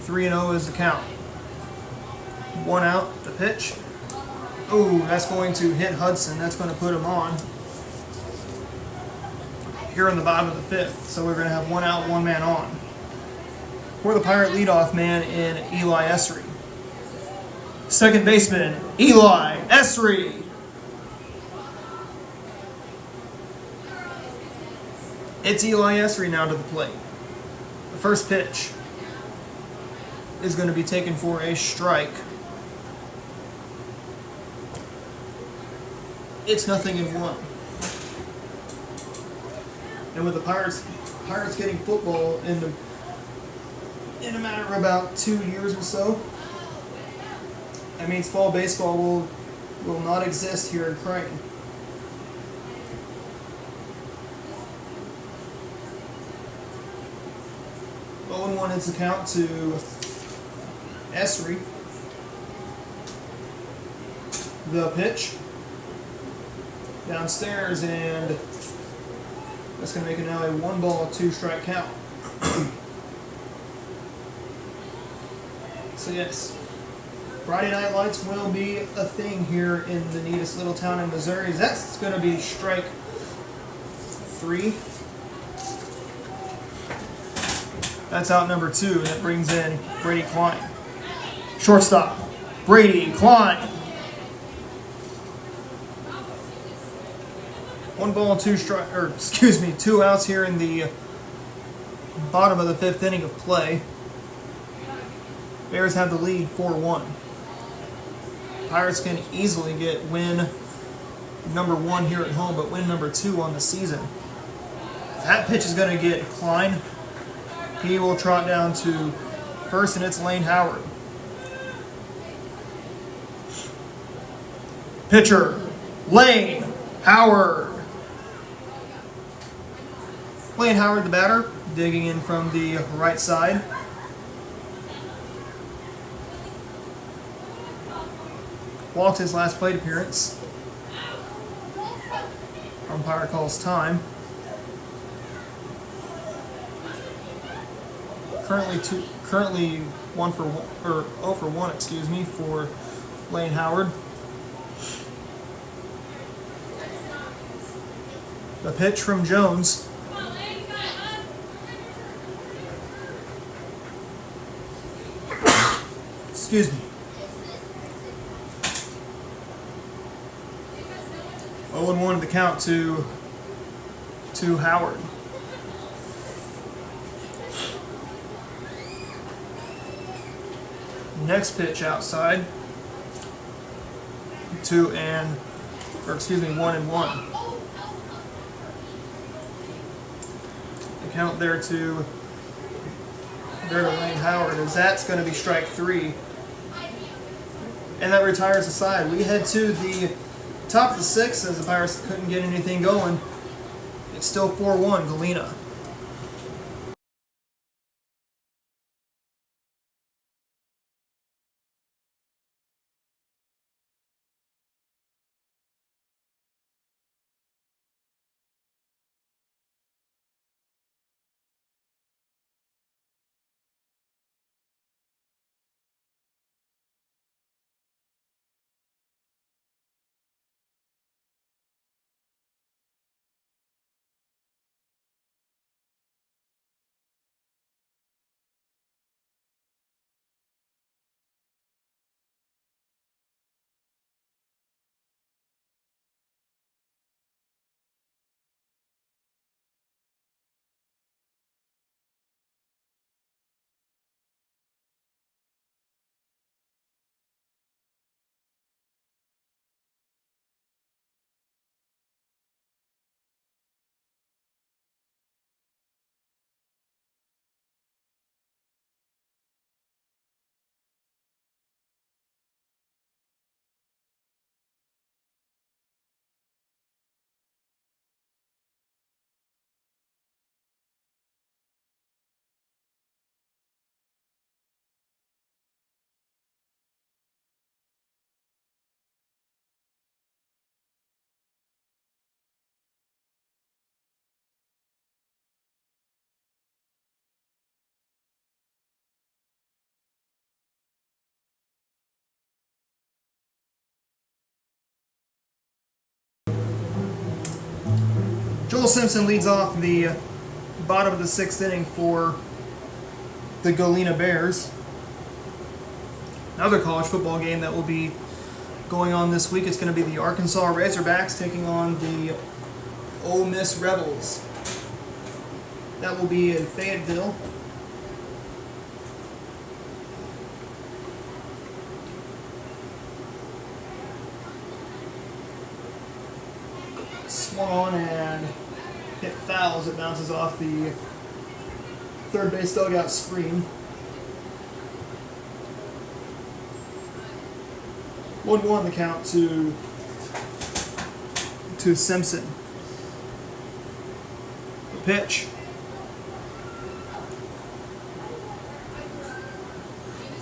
S1: 3-0 is the count. 1 out, the pitch. Oh, that's going to hit Hudson. That's going to put him on here in the bottom of the 5th. So we're going to have 1 out, 1 man on. For the Pirate leadoff man in Eli Esri. Second baseman, Eli Esri. It's Eli Esri now to the plate. The first pitch is going to be taken for a strike. It's 0-1. And with the Pirates getting football in a matter of about 2 years or so, that means fall baseball will will not exist here in Crane. Owen 1 hits the count to Esri. The pitch downstairs, and that's going to make it now a 1-ball, 2-strike count. So yes, Friday Night Lights will be a thing here in the neatest little town in Missouri. That's going to be strike 3. That's out number 2, and that brings in Brady Klein. Shortstop, Brady Klein. 1-ball, 2 outs here in the bottom of the 5th inning of play. Bears have the lead 4-1. Pirates can easily get win number 1 here at home, but win number 2 on the season. That pitch is going to get Klein. He will trot down to first, and it's Lane Howard. Pitcher, Lane Howard. Lane Howard, the batter, digging in from the right side. Walked his last plate appearance. Umpire calls time. Currently 1 for 1, or 0 for 1, excuse me, for Lane Howard. The pitch from Jones. Excuse me. 0-1 the count to Howard. Next pitch outside. 1-1. The count there to Lane Howard, as that's going to be strike 3. And that retires the side. We head to the top of the 6th as the Pirates couldn't get anything going. It's still 4-1, Galena. Joel Simpson leads off the bottom of the 6th inning for the Galena Bears. Another college football game that will be going on this week. It's going to be the Arkansas Razorbacks taking on the Ole Miss Rebels. That will be in Fayetteville. Swung on and hit foul as it bounces off the third base dugout screen. 1-1 the count to Simpson. The pitch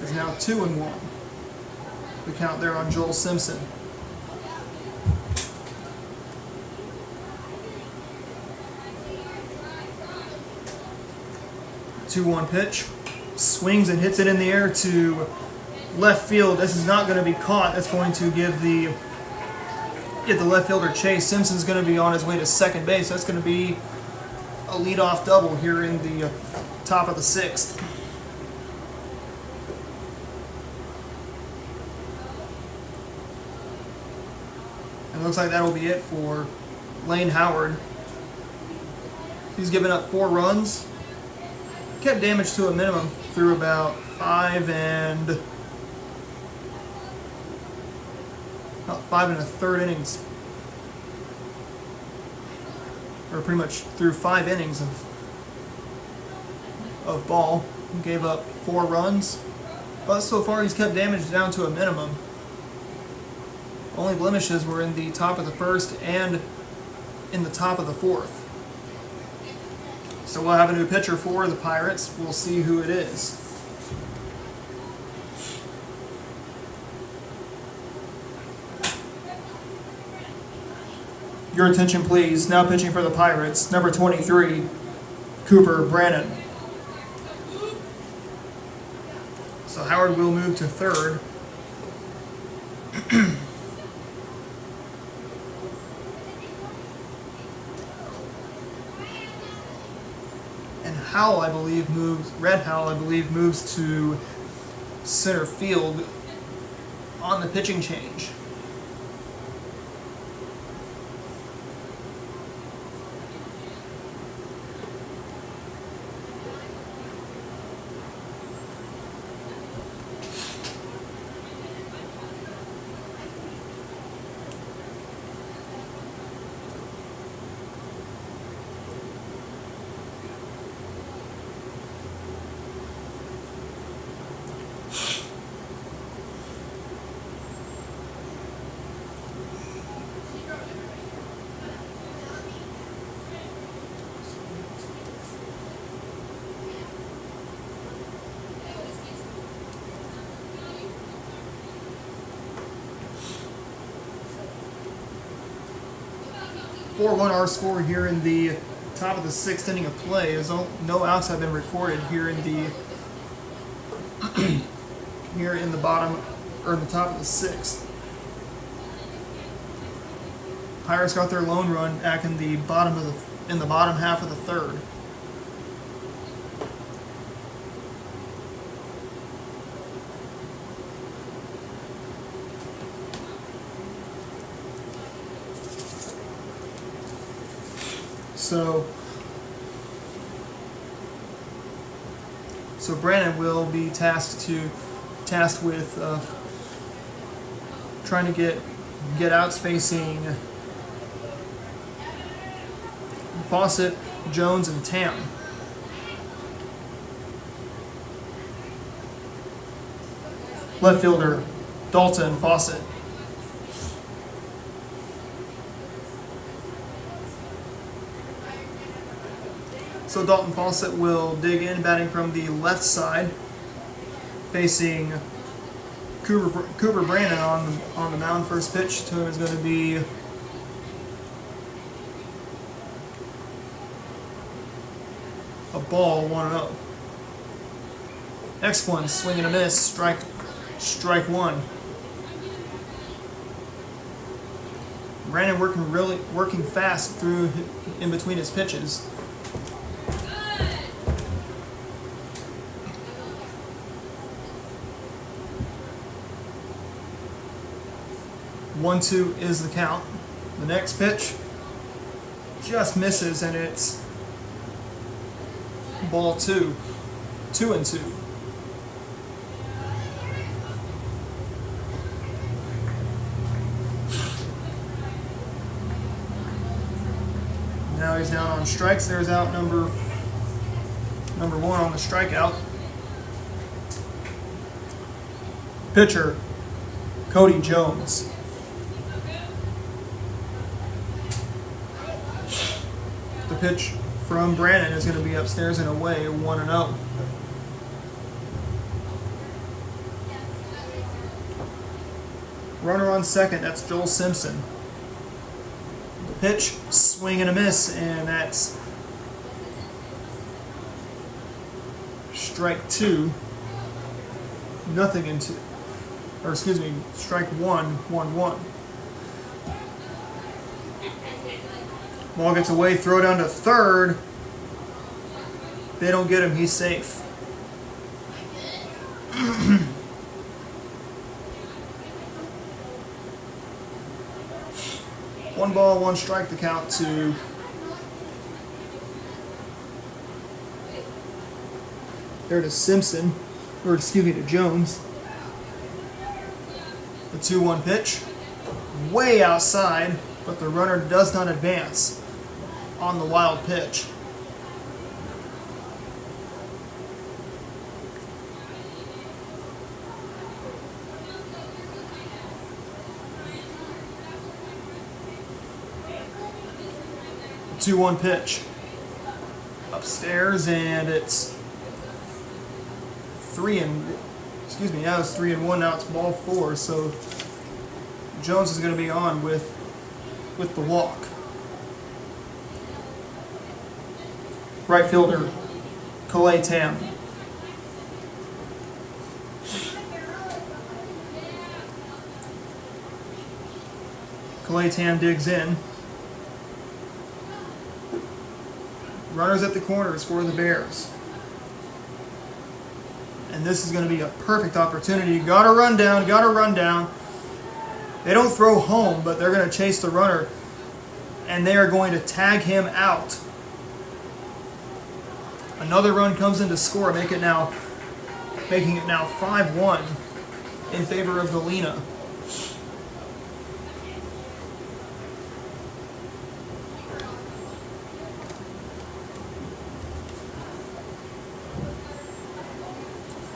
S1: is now 2-1. The count there on Joel Simpson. Two 2-1 pitch. Swings and hits it in the air to left field. This is not going to be caught. That's going to give the left fielder chase. Simpson's going to be on his way to second base. That's going to be a leadoff double here in the top of the 6th. And it looks like that'll be it for Lane Howard. He's given up 4 runs. Kept damage to a minimum through about 5 1/3 innings, or pretty much through 5 innings of ball. He gave up 4 runs, but so far he's kept damage down to a minimum. Only blemishes were in the top of the 1st and in the top of the 4th. So we'll have a new pitcher for the Pirates. We'll see who it is. Your attention, please. Now pitching for the Pirates, number 23, Cooper Brannon. So Howard will move to third. And Howell, I believe, Red Howell, I believe, moves to center field on the pitching change. Our score here in the top of the 6th inning of play, as no outs have been recorded here in the bottom, or in the top of the 6th. Pirates got their lone run back in the bottom half of the 3rd. So Brandon will be tasked with trying to get outs facing Fawcett, Jones, and Tam. Left fielder Dalton Fawcett. So Dalton Fawcett will dig in, batting from the left side, facing Cooper Brannon on the mound. First pitch to him is going to be a ball, 1-0. Next one, swing and a miss, strike 1. Brandon working fast through in between his pitches. One, 2 is the count. The next pitch just misses, and it's ball 2. 2-2. Now he's down on strikes. There's out number 1 on the strikeout. Pitcher Cody Jones. The pitch from Brandon is going to be upstairs and away, 1-0. Runner on second, that's Joel Simpson. The pitch, swing and a miss, and that's strike 2. Nothing into, or excuse me, strike 1, 1-1. Ball gets away, throw down to third. They don't get him, he's safe. One ball, one strike, the count to there to Simpson, or excuse me, to Jones. The 2-1 pitch, way outside, but the runner does not advance on the wild pitch. The 2-1 pitch upstairs, and it's 3-1. Now it's ball 4. So Jones is going to be on with the walk. Right fielder Calais Tam. Calais Tam digs in. Runners at the corners for the Bears. And this is going to be a perfect opportunity. Got to run down. They don't throw home, but they're going to chase the runner, and they are going to tag him out. Another run comes in to score, making it now 5-1 in favor of Galena.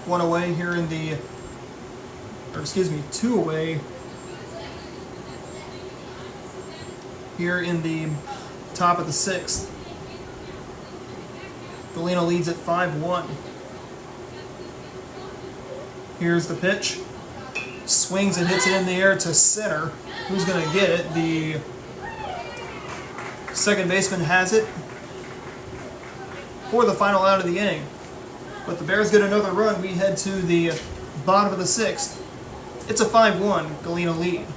S1: One away here in the, or excuse me, 2 away here in the top of the 6th. Galena leads at 5-1. Here's the pitch. Swings and hits it in the air to center. Who's going to get it? The second baseman has it for the final out of the inning. But the Bears get another run. We head to the bottom of the 6th. It's a 5-1 Galena lead.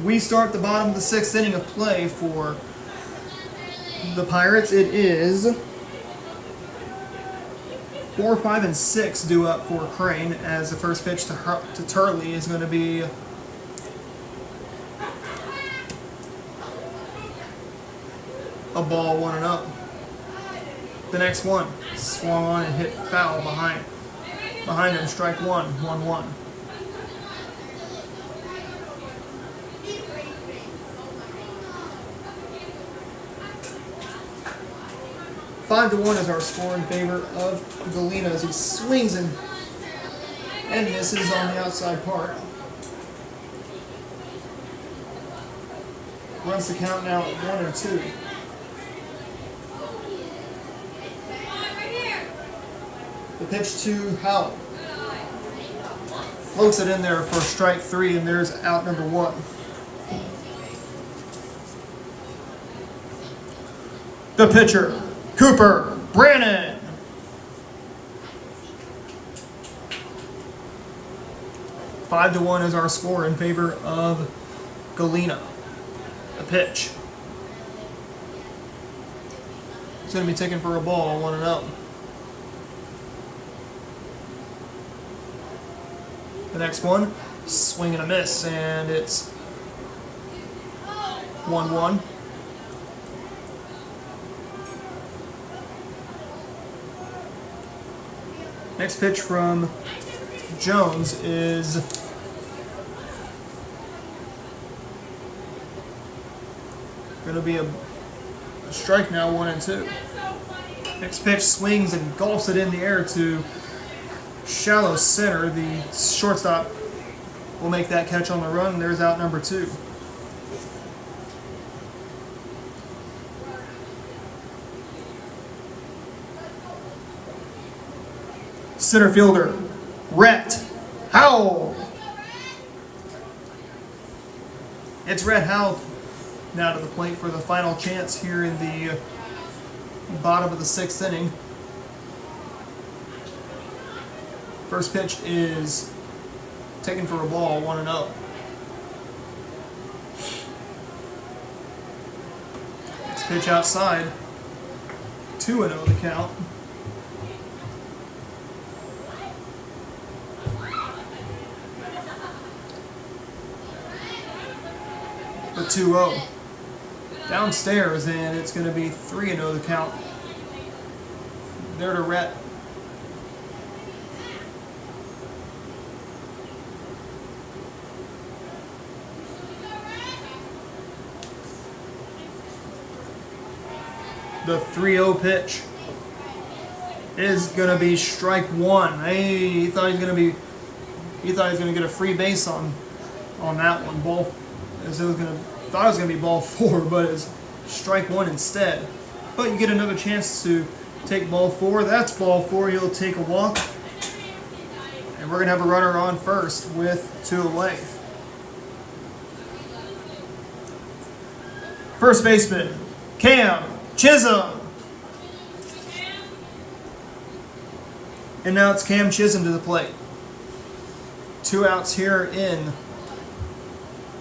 S1: We start the bottom of the 6th inning of play for the Pirates. It is 4, 5, and 6 due up for Crane, as the first pitch to Turley is going to be a ball, 1-0. The next one swung on and hit foul behind him. Strike 1, 1-1. 5-1 is our score in favor of Galena as he swings and misses on the outside part. Runs the count now at 1-2. The pitch to Howell. Floats it in there for strike 3, and there's out number 1. The pitcher, Cooper Brannon. Five to 1 is our score in favor of Galena. The pitch. It's going to be taken for a ball, 1-0. The next one, swing and a miss, and it's 1-1. Next pitch from Jones is going to be a strike now, 1-2. Next pitch swings and golfs it in the air to shallow center. The shortstop will make that catch on the run. There's out number 2. Center fielder, Rhett Howell. It's Rhett Howell now to the plate for the final chance here in the bottom of the 6th inning. First pitch is taken for a ball, 1-0. Next pitch outside, 2-0 the count. The 2-0. Downstairs, and it's going to be 3-0 the count. There to Rhett. The 3-0 pitch is going to be strike 1. Hey, he thought he was going to get a free base on that one. Thought it was going to be ball 4, but it's strike 1 instead. But you get another chance to take ball 4. That's ball 4. He'll take a walk. And we're going to have a runner on first with 2 away. First baseman, Cam Chisholm. And now it's Cam Chisholm to the plate. 2 outs here in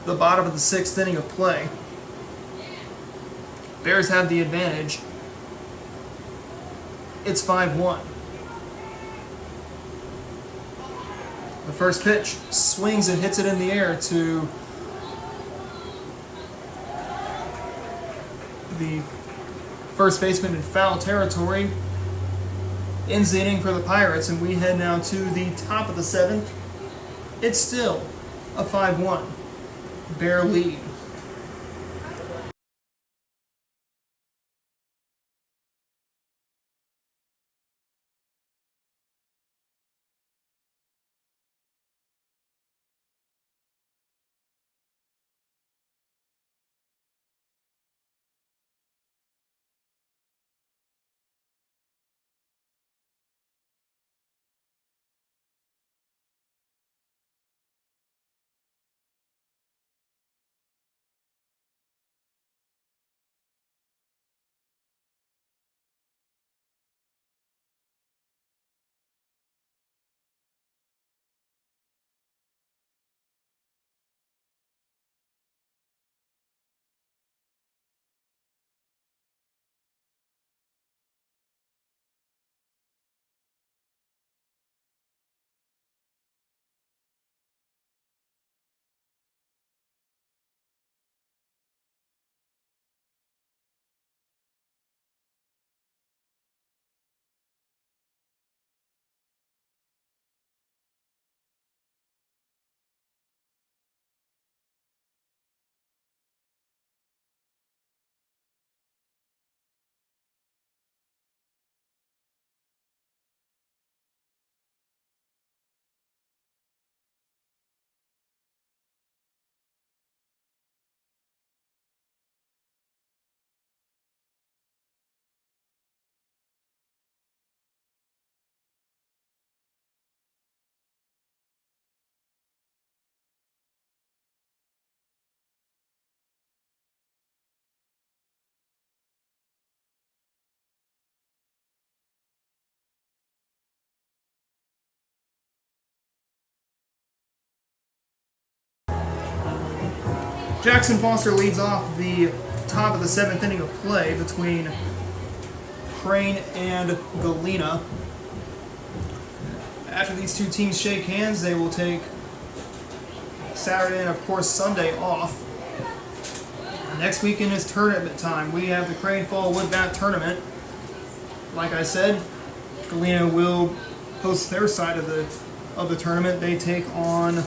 S1: the bottom of the 6th inning of play. Bears have the advantage. It's 5-1. The first pitch swings and hits it in the air to the first baseman in foul territory. Ends the inning for the Pirates, and we head now to the top of the 7th. It's still a 5-1 Bear lead. Jackson Foster leads off the top of the 7th inning of play between Crane and Galena. After these two teams shake hands, they will take Saturday and, of course, Sunday off. Next weekend is tournament time. We have the Crane Fall Wood Bat Tournament. Like I said, Galena will host their side of the tournament. They take on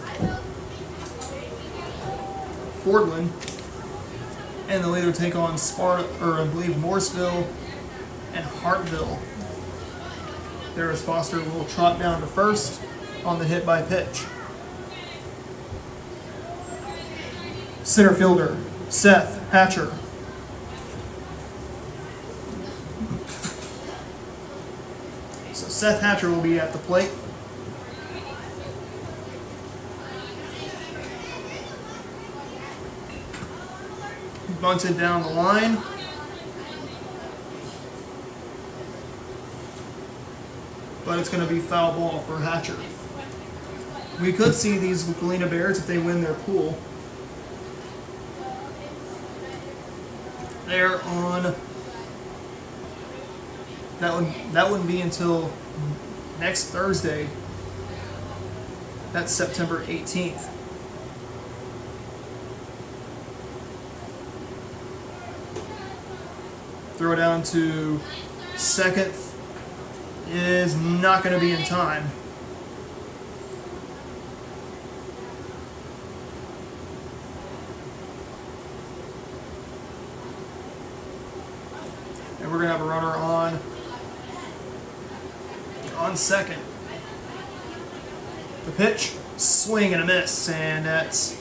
S1: Fordland, and they'll either take on Sparta, or I believe Morrisville and Hartville. There's Foster will trot down to first on the hit by pitch. Center fielder Seth Hatcher. So Seth Hatcher will be at the plate. Bunted down the line. But it's going to be foul ball for Hatcher. We could see these Galena Bears if they win their pool. They're on. That wouldn't be until next Thursday. That's September 18th. Throw down to second is not going to be in time. And we're going to have a runner on second. The pitch, swing and a miss, and that's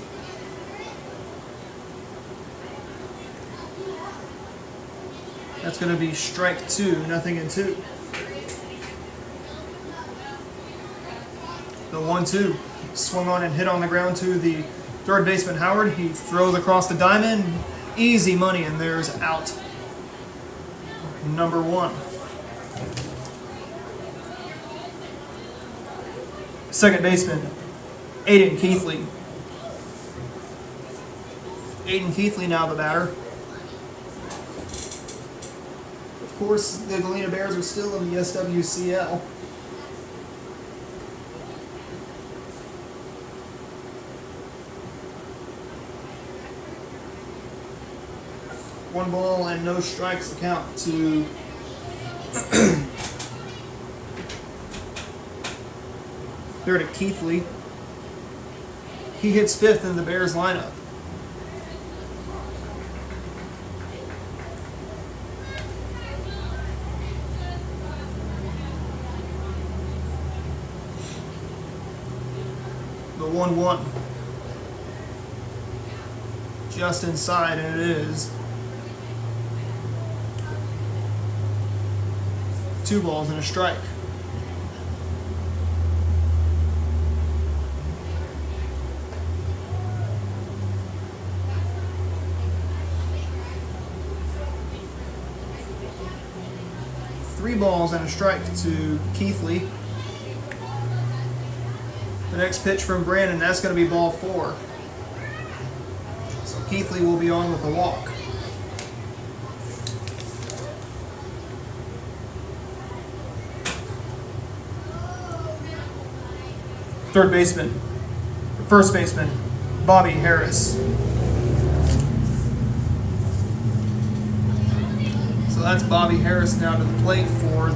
S1: going to be strike 2, 0-2. The 1-2 swung on and hit on the ground to the third baseman Howard. He throws across the diamond, easy money, and there's out number 1. Second baseman Aiden Keithley. Aiden Keithley now the batter. Of course, the Galena Bears are still in the SWCL. One ball and no strikes to count to there to Keithley. He hits 5th in the Bears lineup. The 1-1. Just inside, and it is 2 balls and a strike. Three balls and a strike to Keithley. The next pitch from Brandon, that's going to be ball 4. So Keithley will be on with a walk. First baseman, Bobby Harris. So that's Bobby Harris now to the plate for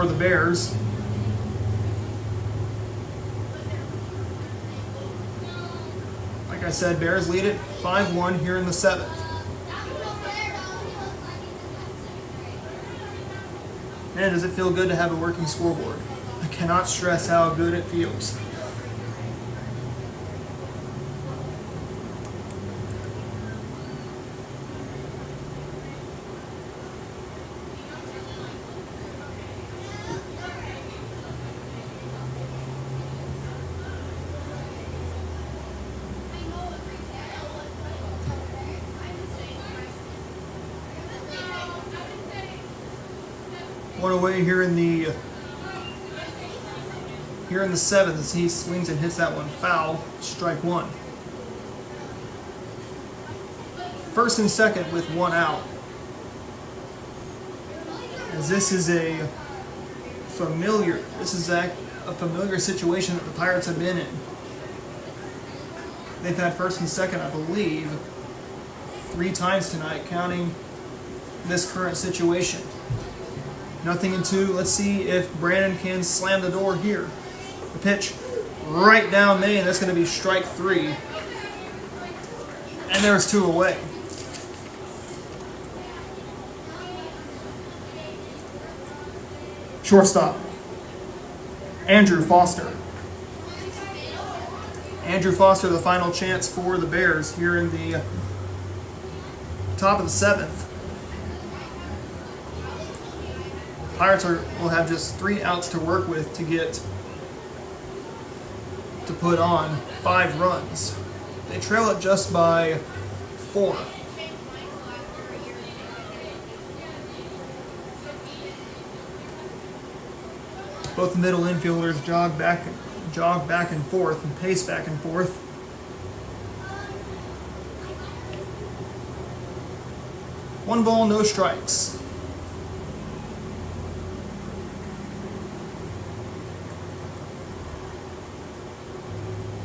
S1: the Bears. Like I said, Bears lead it 5-1 here in the 7th. Man, does it feel good to have a working scoreboard. I cannot stress how good it feels. One away here in the 7th as he swings and hits that one foul. Strike 1. first and second with one out. As this is a familiar situation that the Pirates have been in. They've had first and second, I believe, 3 times tonight, counting this current situation. 0-2. Let's see if Brandon can slam the door here. The pitch right down Maine. That's going to be strike 3. And there's 2 away. Shortstop, Andrew Foster. Andrew Foster, the final chance for the Bears here in the top of the 7th. Pirates will have just 3 outs to work with to put on 5 runs. They trail it just by 4. Both the middle infielders jog back and forth and pace back and forth. One ball, no strikes.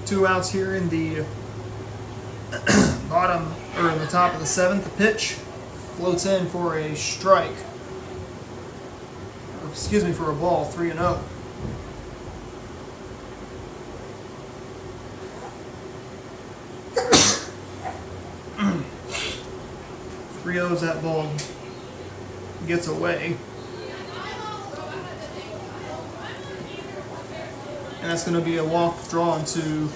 S1: Two outs here in the bottom, or in the top of the 7th. The pitch floats in for a strike. For a ball, 3-0. 3-0 as that ball gets away. And that's going to be a walk drawn to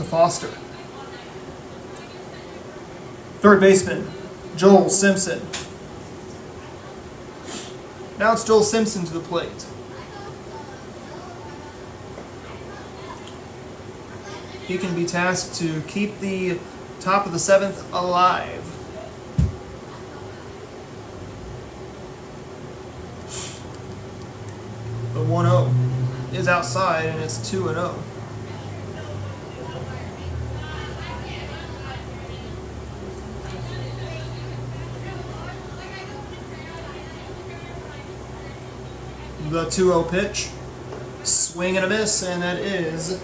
S1: Foster. Third baseman, Joel Simpson. Now it's Joel Simpson to the plate. He can be tasked to keep the top of the 7th alive. The 1-0 is outside and it's 2-0. The 2-0 pitch, swing and a miss, and that is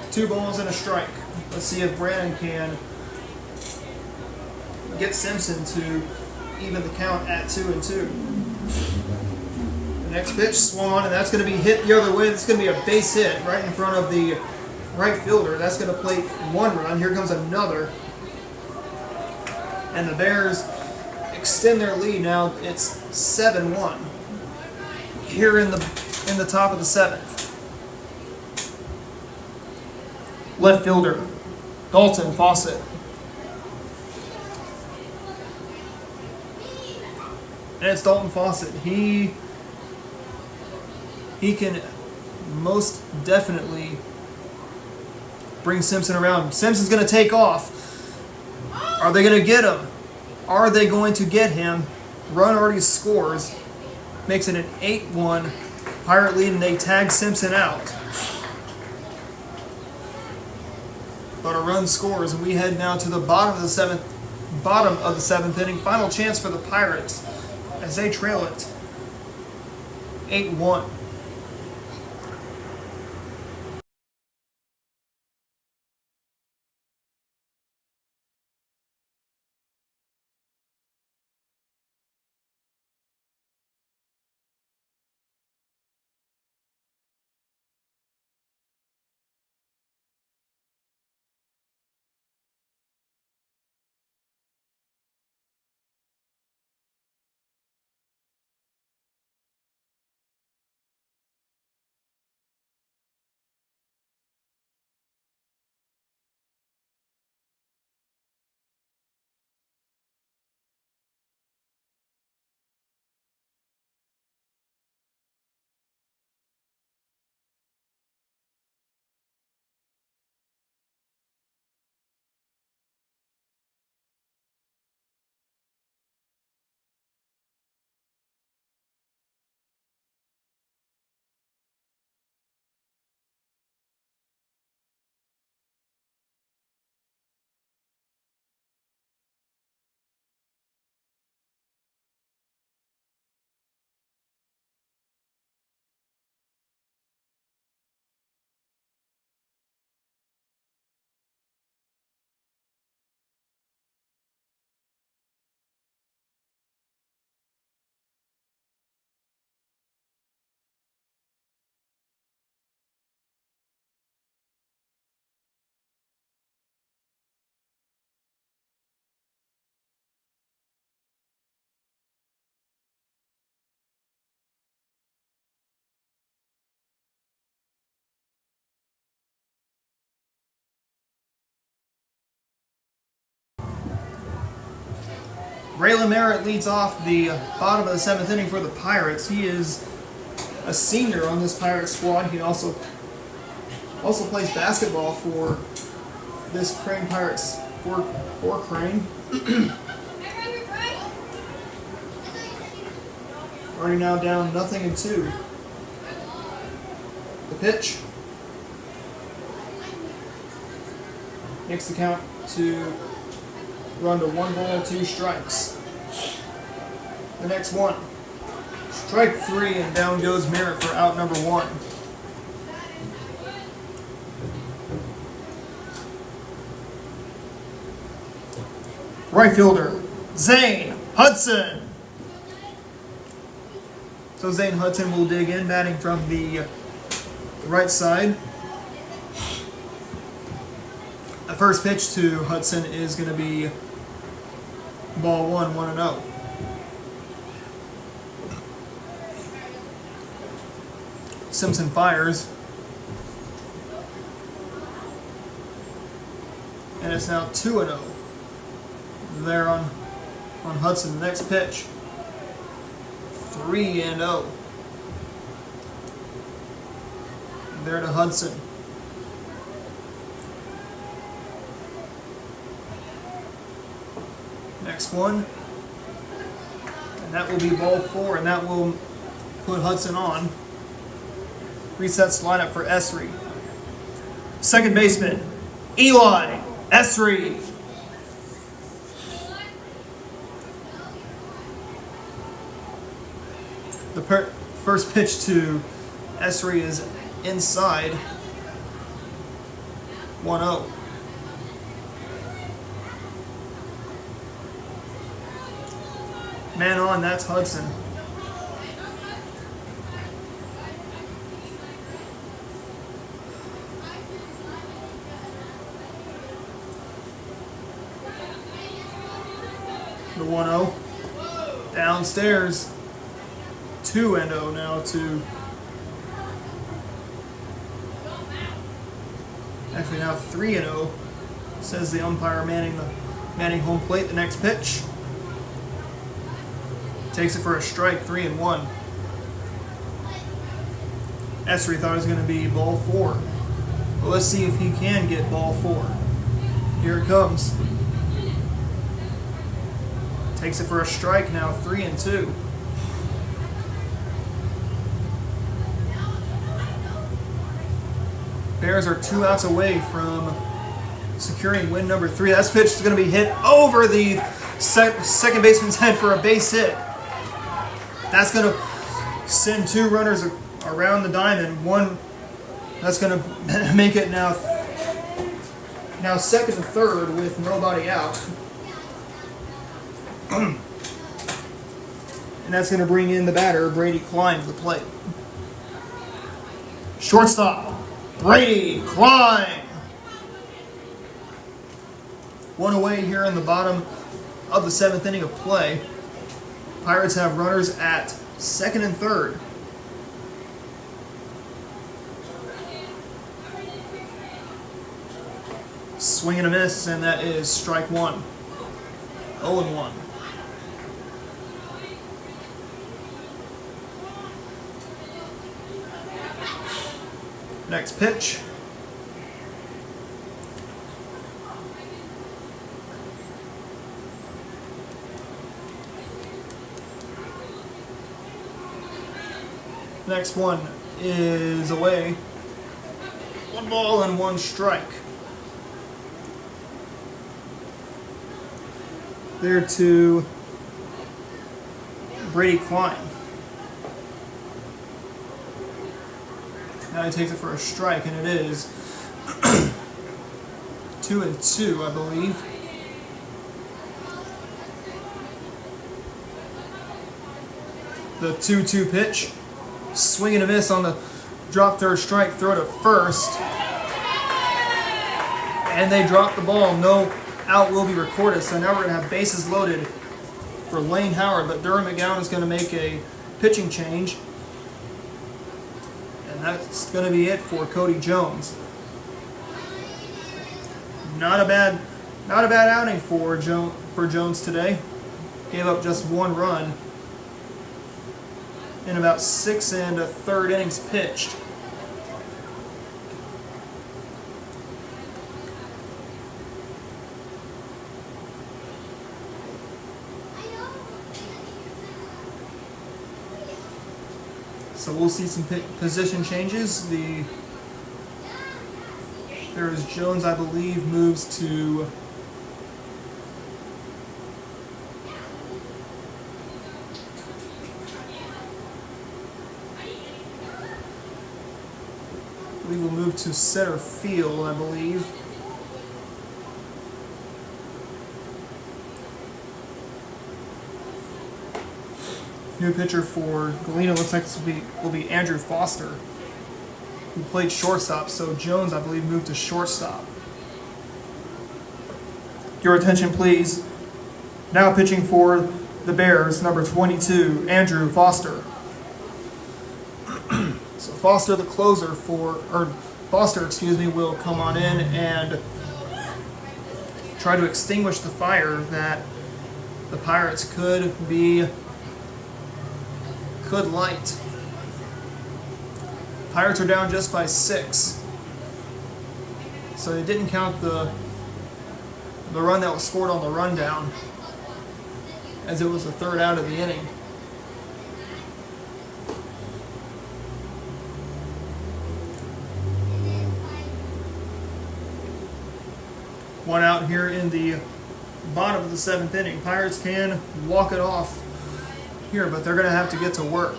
S1: 2 balls and a strike. Let's see if Brandon can get Simpson to even the count at 2-2. The next pitch swung on, and that's going to be hit the other way. That's going to be a base hit right in front of the right fielder. That's going to plate 1 run. Here comes another. And the Bears extend their lead. Now it's 7-1 here in the top of the 7th. Left fielder Dalton Fawcett. And it's Dalton Fawcett. He can most definitely bring Simpson around. Simpson's going to take off. Are they going to get him? Are they going to get him? Run already scores. Makes it an 8-1 Pirate lead, and they tag Simpson out. But a run scores, and we head now to the bottom of the 7th inning. Final chance for the Pirates as they trail it 8-1. Braylon Merritt leads off the bottom of the 7th inning for the Pirates. He is a senior on this Pirate squad. He also plays basketball for this Crane Pirates, for Crane. Already now down 0-2. The pitch makes the count to run to 1 ball, 2 strikes. The next one, strike 3, and down goes Merritt for out number 1. Right fielder, Zane Hudson. So Zane Hudson will dig in, batting from the right side. The first pitch to Hudson is going to be ball 1, 1-0. Simpson fires. And it's now 2-0. There on Hudson. The next pitch, 3-0. There to Hudson. Next one, and that will be ball 4, and that will put Hudson on. Resets the lineup for Esri. Second baseman, Eli Esri. The first pitch to Esri is inside, 1-0. Man on, that's Hudson. The 1-0. Downstairs. 2-0 now to... Actually now 3-0. Says the umpire manning home plate. The next pitch. Takes it for a strike, 3-1. Esri thought it was going to be ball 4. But let's see if he can get ball 4. Here it comes. Takes it for a strike now, 3-2. Bears are 2 outs away from securing win number 3. That pitch is going to be hit over the second baseman's head for a base hit. That's going to send 2 runners around the diamond. One that's going to make it now second and third with nobody out. And that's going to bring in the batter, Brady Klein, to the plate. Shortstop, Brady Klein. 1 away here in the bottom of the 7th inning of play. Pirates have runners at second and third. Swing and a miss, and that is strike 1. 0-1. Next pitch. Next one is away. 1 ball and 1 strike. There to Brady Klein. Now he takes it for a strike, and it is 2-2, I believe. The 2-2 pitch. Swing and a miss on the drop third strike, throw to first. And they drop the ball. No out will be recorded. So now we're going to have bases loaded for Lane Howard. But Durham McGowan is going to make a pitching change. And that's going to be it for Cody Jones. Not a bad outing for Jones today. gave up just 1 run in about 6 1/3 innings pitched. So we'll see some position changes. There is Jones, I believe, moves to will move to center field, I believe. New pitcher for Galena looks like this will be Andrew Foster, who played shortstop. So Jones, I believe, moved to shortstop. Your attention, please. Now pitching for the Bears, number 22, Andrew Foster. So Foster, the closer Foster, will come on in and try to extinguish the fire that the Pirates could light. Pirates are down just by 6. So they didn't count the run that was scored on the rundown, as it was the 3rd out of the inning. One out here in the bottom of the 7th inning. Pirates can walk it off here, but they're going to have to get to work.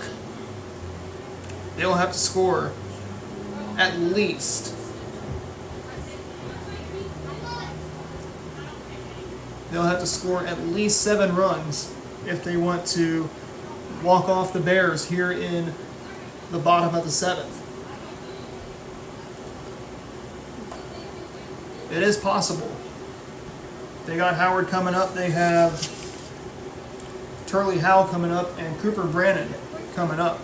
S1: They will have to score at least. They'll have to score at least 7 runs if they want to walk off the Bears here in the bottom of the 7th. It is possible. They got Howard coming up. They have Turley Howell coming up and Cooper Brannon coming up.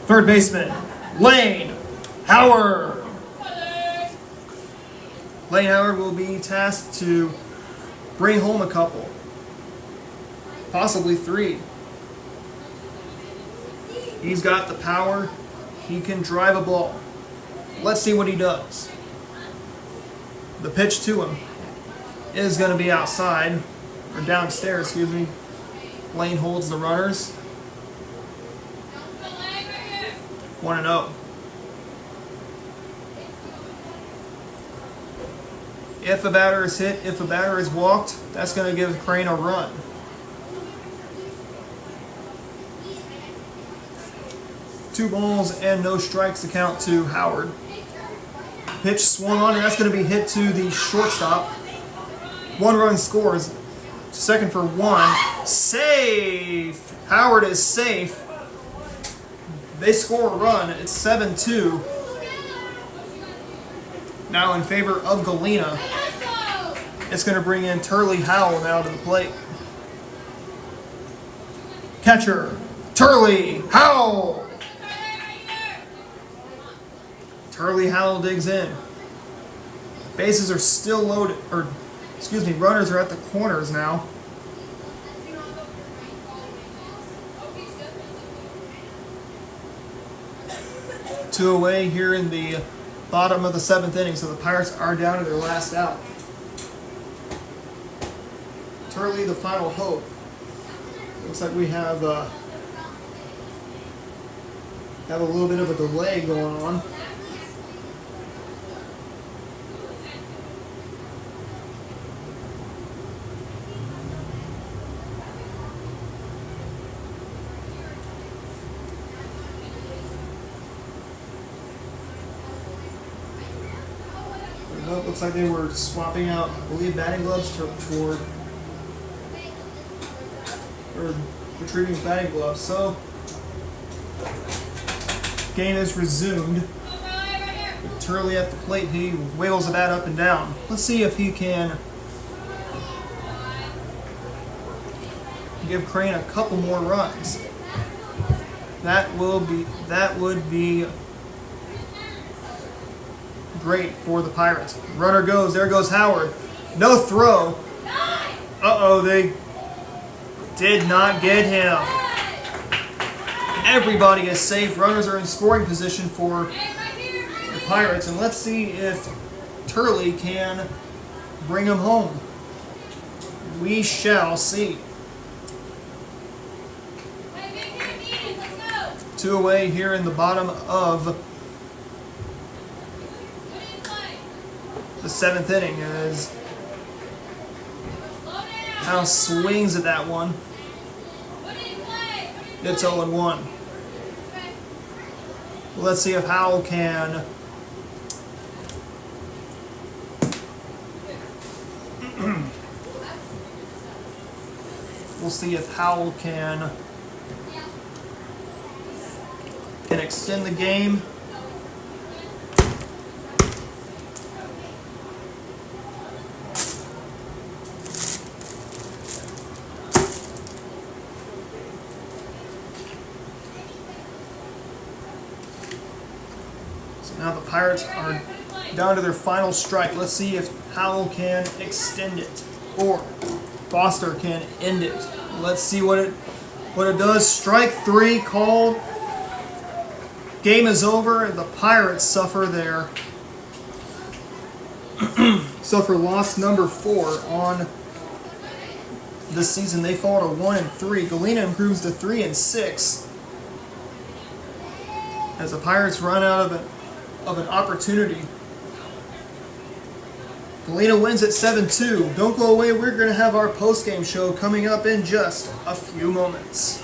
S1: Third baseman, Lane Howard. Lane Howard will be tasked to bring home a couple, possibly 3. He's got the power. He can drive a ball. Let's see what he does. The pitch to him is going to be outside, or downstairs, excuse me. Lane holds the runners. 1-0. If a batter is hit, if a batter is walked, that's going to give Crane a run. Two balls and no strikes to count to Howard. Pitch swung on, and that's going to be hit to the shortstop. 1 run scores. Second for 1. Safe! Howard is safe. They score a run. It's 7-2. Now in favor of Galena. It's going to bring in Turley Howell now to the plate. Catcher, Turley Howell. Turley Howell digs in. Bases are still loaded, runners are at the corners now. Two away here in the bottom of the 7th inning, so the Pirates are down to their last out. Turley, the final hope. Looks like we have a little bit of a delay going on. Looks like they were swapping out, I believe, batting gloves for retrieving batting gloves. So, game is resumed. Turley at the plate, he wails the bat up and down. Let's see if he can give Crane a couple more runs. That would be great for the Pirates. Runner goes. There goes Howard. No throw. Did not get him. Everybody is safe. Runners are in scoring position for the Pirates. And let's see if Turley can bring him home. We shall see. 2 away here in the bottom of the 7th inning as Howell swings at that one. It's 0-1. Let's see if Howell can we'll see if Howell can extend the game. So now the Pirates are down to their final strike. Let's see if Howell can extend it or Foster can end it. Let's see what it does. Strike 3 called. Game is over. The Pirates suffer loss number 4 on this season. They fall to 1-3. Galena improves to 3-6 as the Pirates run out of an opportunity. Galena wins at 7-2. Don't go away. We're going to have our post-game show coming up in just a few moments.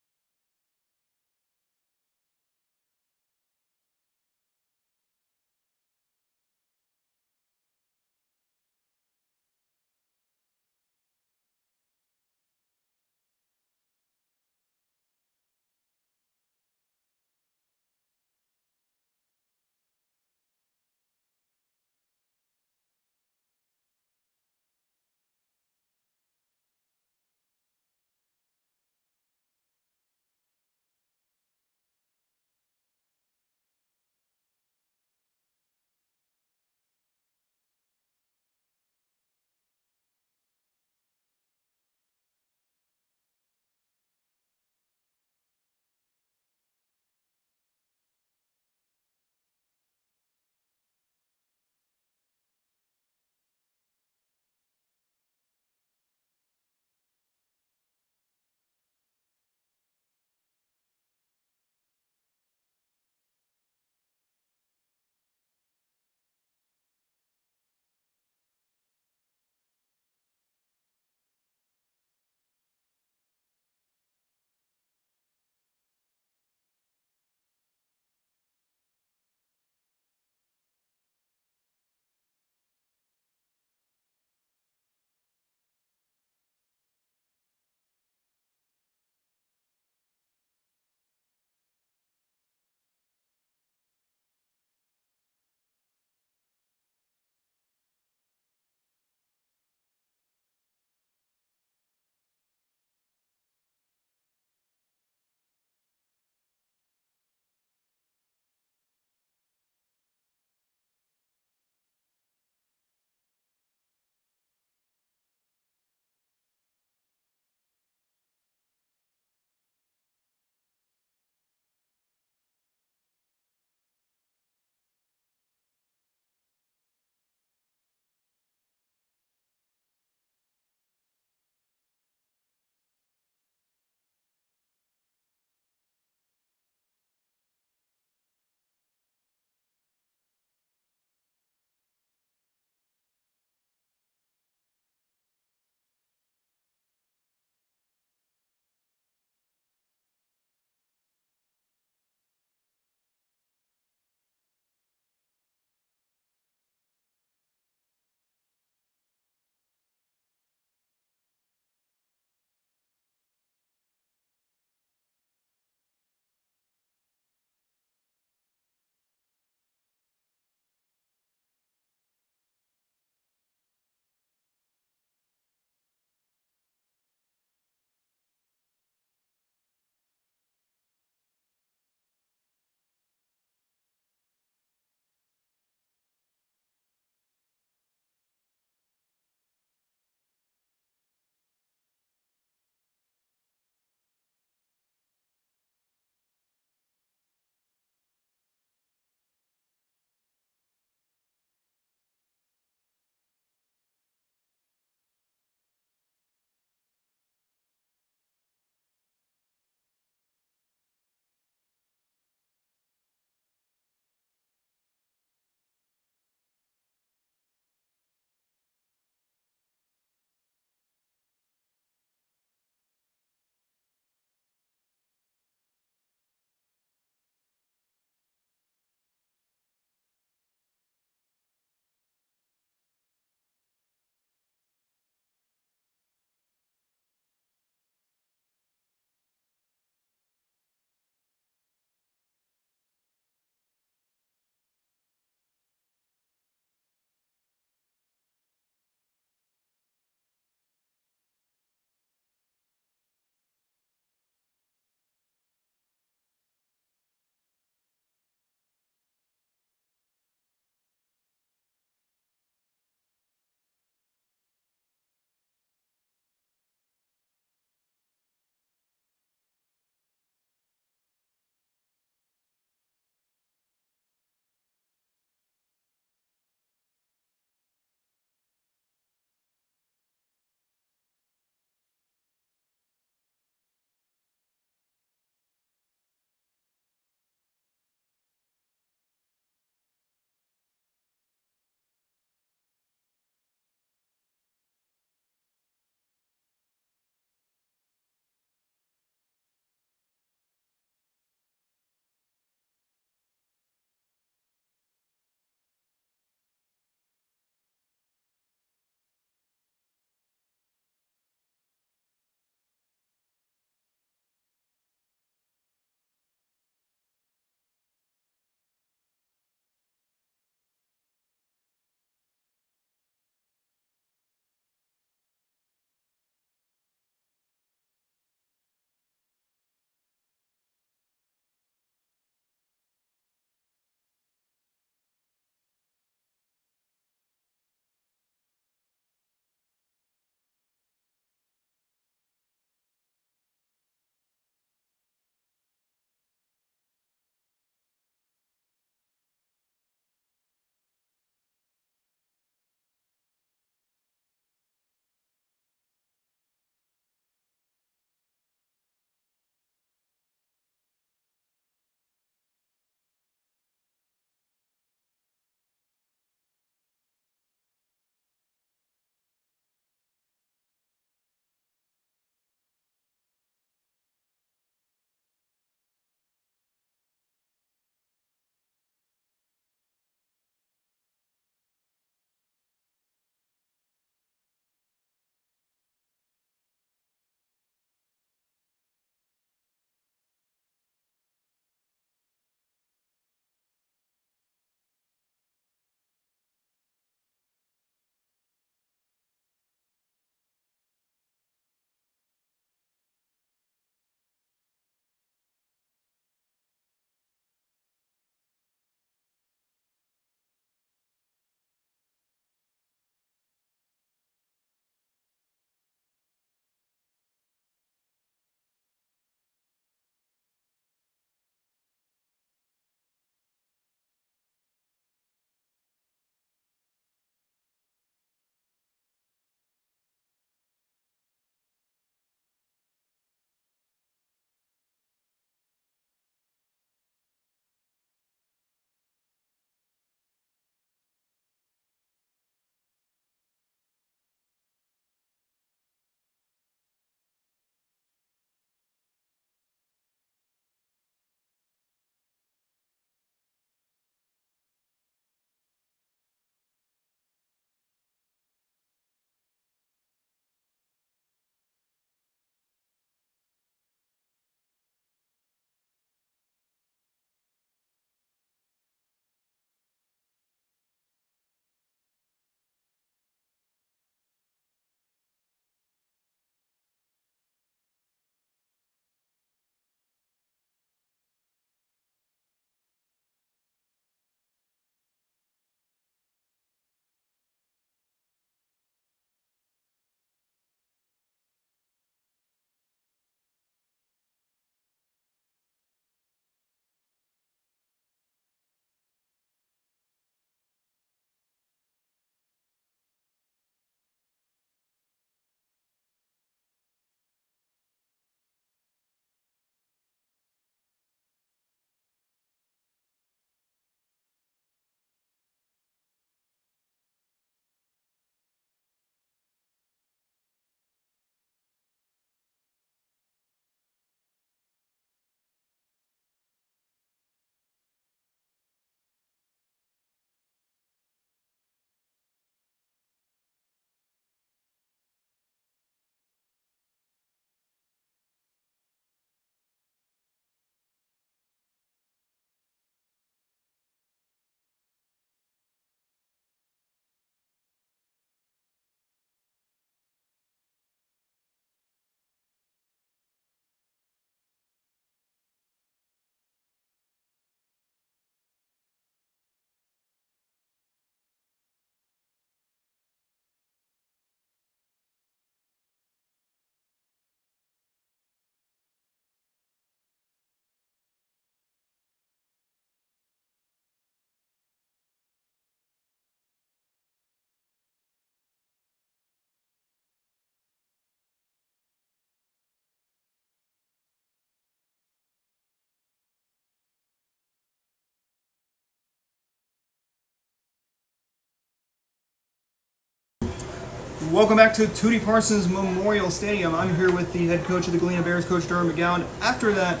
S1: Welcome back to Tootie Parsons Memorial Stadium. I'm here with the head coach of the Galena Bears, Coach Durham McGowan. After that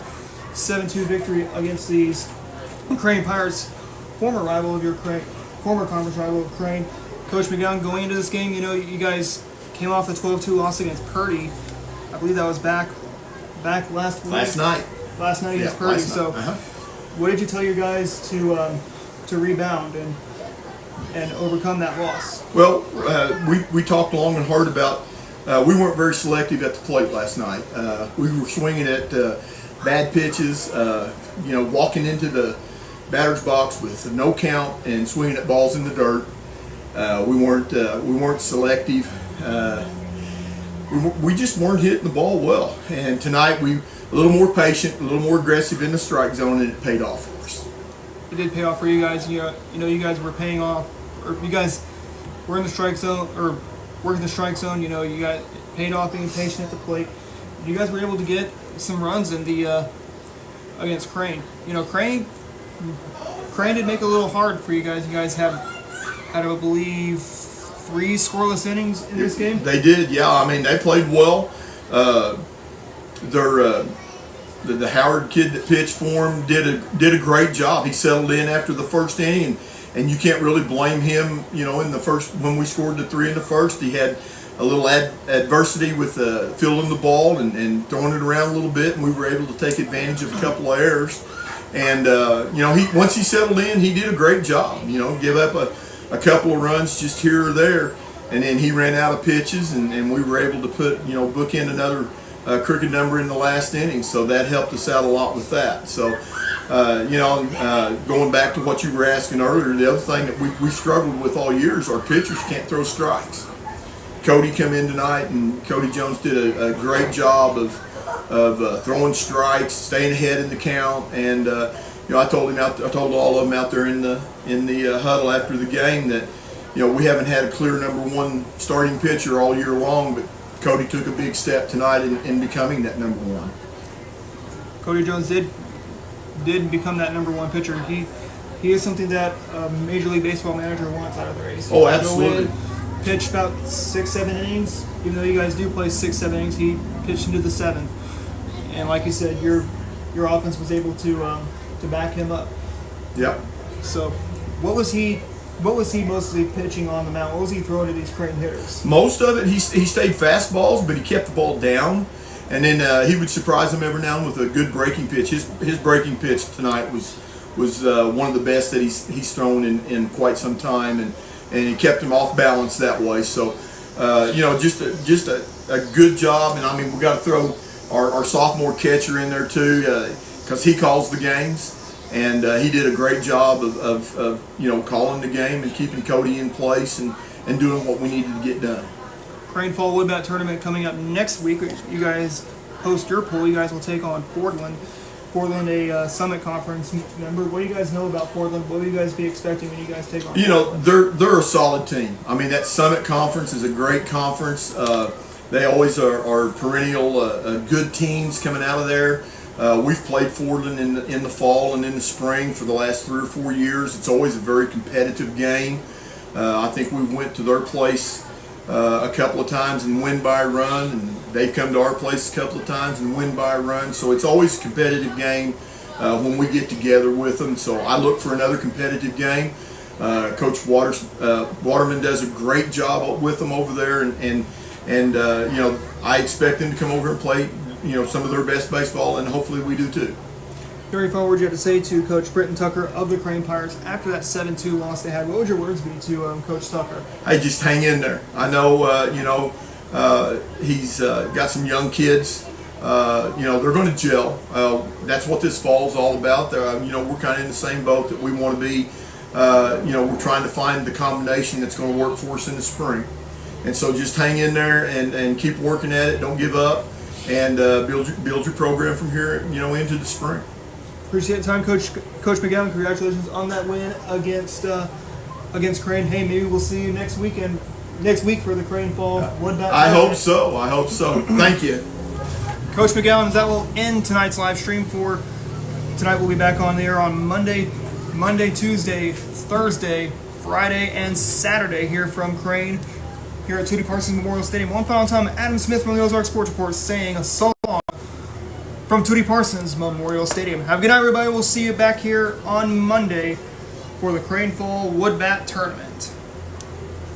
S1: 7-2 victory against these Crane Pirates, former conference rival of Crane. Coach McGowan, going into this game, you know, you guys came off the 12-2 loss against Purdy. I believe that was back last week.
S2: Last night.
S1: Last night against Purdy. So, what did you tell your guys to rebound and overcome that loss?
S2: Well, we talked long and hard about. We weren't very selective at the plate last night. We were swinging at bad pitches. Walking into the batter's box with no count and swinging at balls in the dirt. We weren't selective. We just weren't hitting the ball well. And tonight we a little more patient, a little more aggressive in the strike zone, and it paid off for us.
S1: It did pay off for you guys. You know, you guys were paying off, or you guys were in the strike zone, or working the strike zone. You know, you got paid off being patient at the plate. You guys were able to get some runs in the against Crane. You know, Crane did make it a little hard for you guys. You guys had, I believe, 3 scoreless innings in this game.
S2: They did, yeah. I mean, they played well. The Howard kid that pitched for him did a great job. He settled in after the first inning, and you can't really blame him. You know, in the first, when we scored the 3 in the first, he had a little adversity with fielding the ball and throwing it around a little bit, and we were able to take advantage of a couple of errors. And once he settled in, he did a great job. You know, give up a couple of runs just here or there, and then he ran out of pitches, and we were able to book in another crooked number in the last inning, so that helped us out a lot with that. So, going back to what you were asking earlier, the other thing that we struggled with all year is our pitchers can't throw strikes. Cody come in tonight, and Cody Jones did a great job of throwing strikes, staying ahead in the count, and I told all of them out there in the huddle after the game that we haven't had a clear number 1 starting pitcher all year long, but Cody took a big step tonight in becoming that number 1.
S1: Cody Jones did become that number 1 pitcher. He is something that a Major League Baseball manager wants out of their ace.
S2: Oh, absolutely.
S1: Go in, pitch about 6-7 innings. Even though you guys do play 6-7 innings, he pitched into the 7th. And like you said, your offense was able to back him up.
S2: Yep.
S1: So, what was he mostly pitching on the mound? What was he throwing to these Crane hitters?
S2: Most of it, he stayed fastballs, but he kept the ball down, and then he would surprise them every now and then with a good breaking pitch. His breaking pitch tonight was one of the best that he's thrown in quite some time, and he kept him off balance that way. So, just a good job. And I mean, we got to throw our sophomore catcher in there too, because he calls the games. And he did a great job of calling the game and keeping Cody in place and doing what we needed to get done.
S1: Crane Fall Woodbat tournament coming up next week. You guys host your pool. You guys will take on Fordland. Fordland, a Summit Conference member. What do you guys know about Fordland? What will you guys be expecting when you guys take on Fordland?
S2: They're a solid team. I mean, that Summit Conference is a great conference. They always are perennial good teams coming out of there. We've played Fordland in the fall and in the spring for the last 3 or 4 years. It's always a very competitive game. I think we went to their place a couple of times and win by a run, and they've come to our place a couple of times and win by a run. So it's always a competitive game when we get together with them. So I look for another competitive game. Coach Waterman does a great job with them over there, and I expect them to come over and play some of their best baseball, and hopefully we do too.
S1: Carry forward, you had to say to Coach Britton Tucker of the Crane Pirates after that 7-2 loss they had. What would your words be to Coach Tucker?
S2: Hey, just hang in there. I know, he's got some young kids. They're going to gel. That's what this fall is all about. We're kind of in the same boat that we want to be. We're trying to find the combination that's going to work for us in the spring. And so just hang in there and keep working at it. Don't give up. And build your program from here, into the spring.
S1: Appreciate the time, Coach McGowan. Congratulations on that win against Crane. Hey, maybe we'll see you next week for the Crane Fall Woodbat.
S2: I hope so. Thank you,
S1: Coach McGowan. That will end tonight's live stream. For tonight, we'll be back on the air on Monday, Tuesday, Thursday, Friday, and Saturday here from Crane. here at Tootie Parsons Memorial Stadium. One final time, Adam Smith from the Ozark Sports Report saying so long from Tootie Parsons Memorial Stadium. Have a good night, everybody. We'll see you back here on Monday for the Crane Fall Wood Bat Tournament.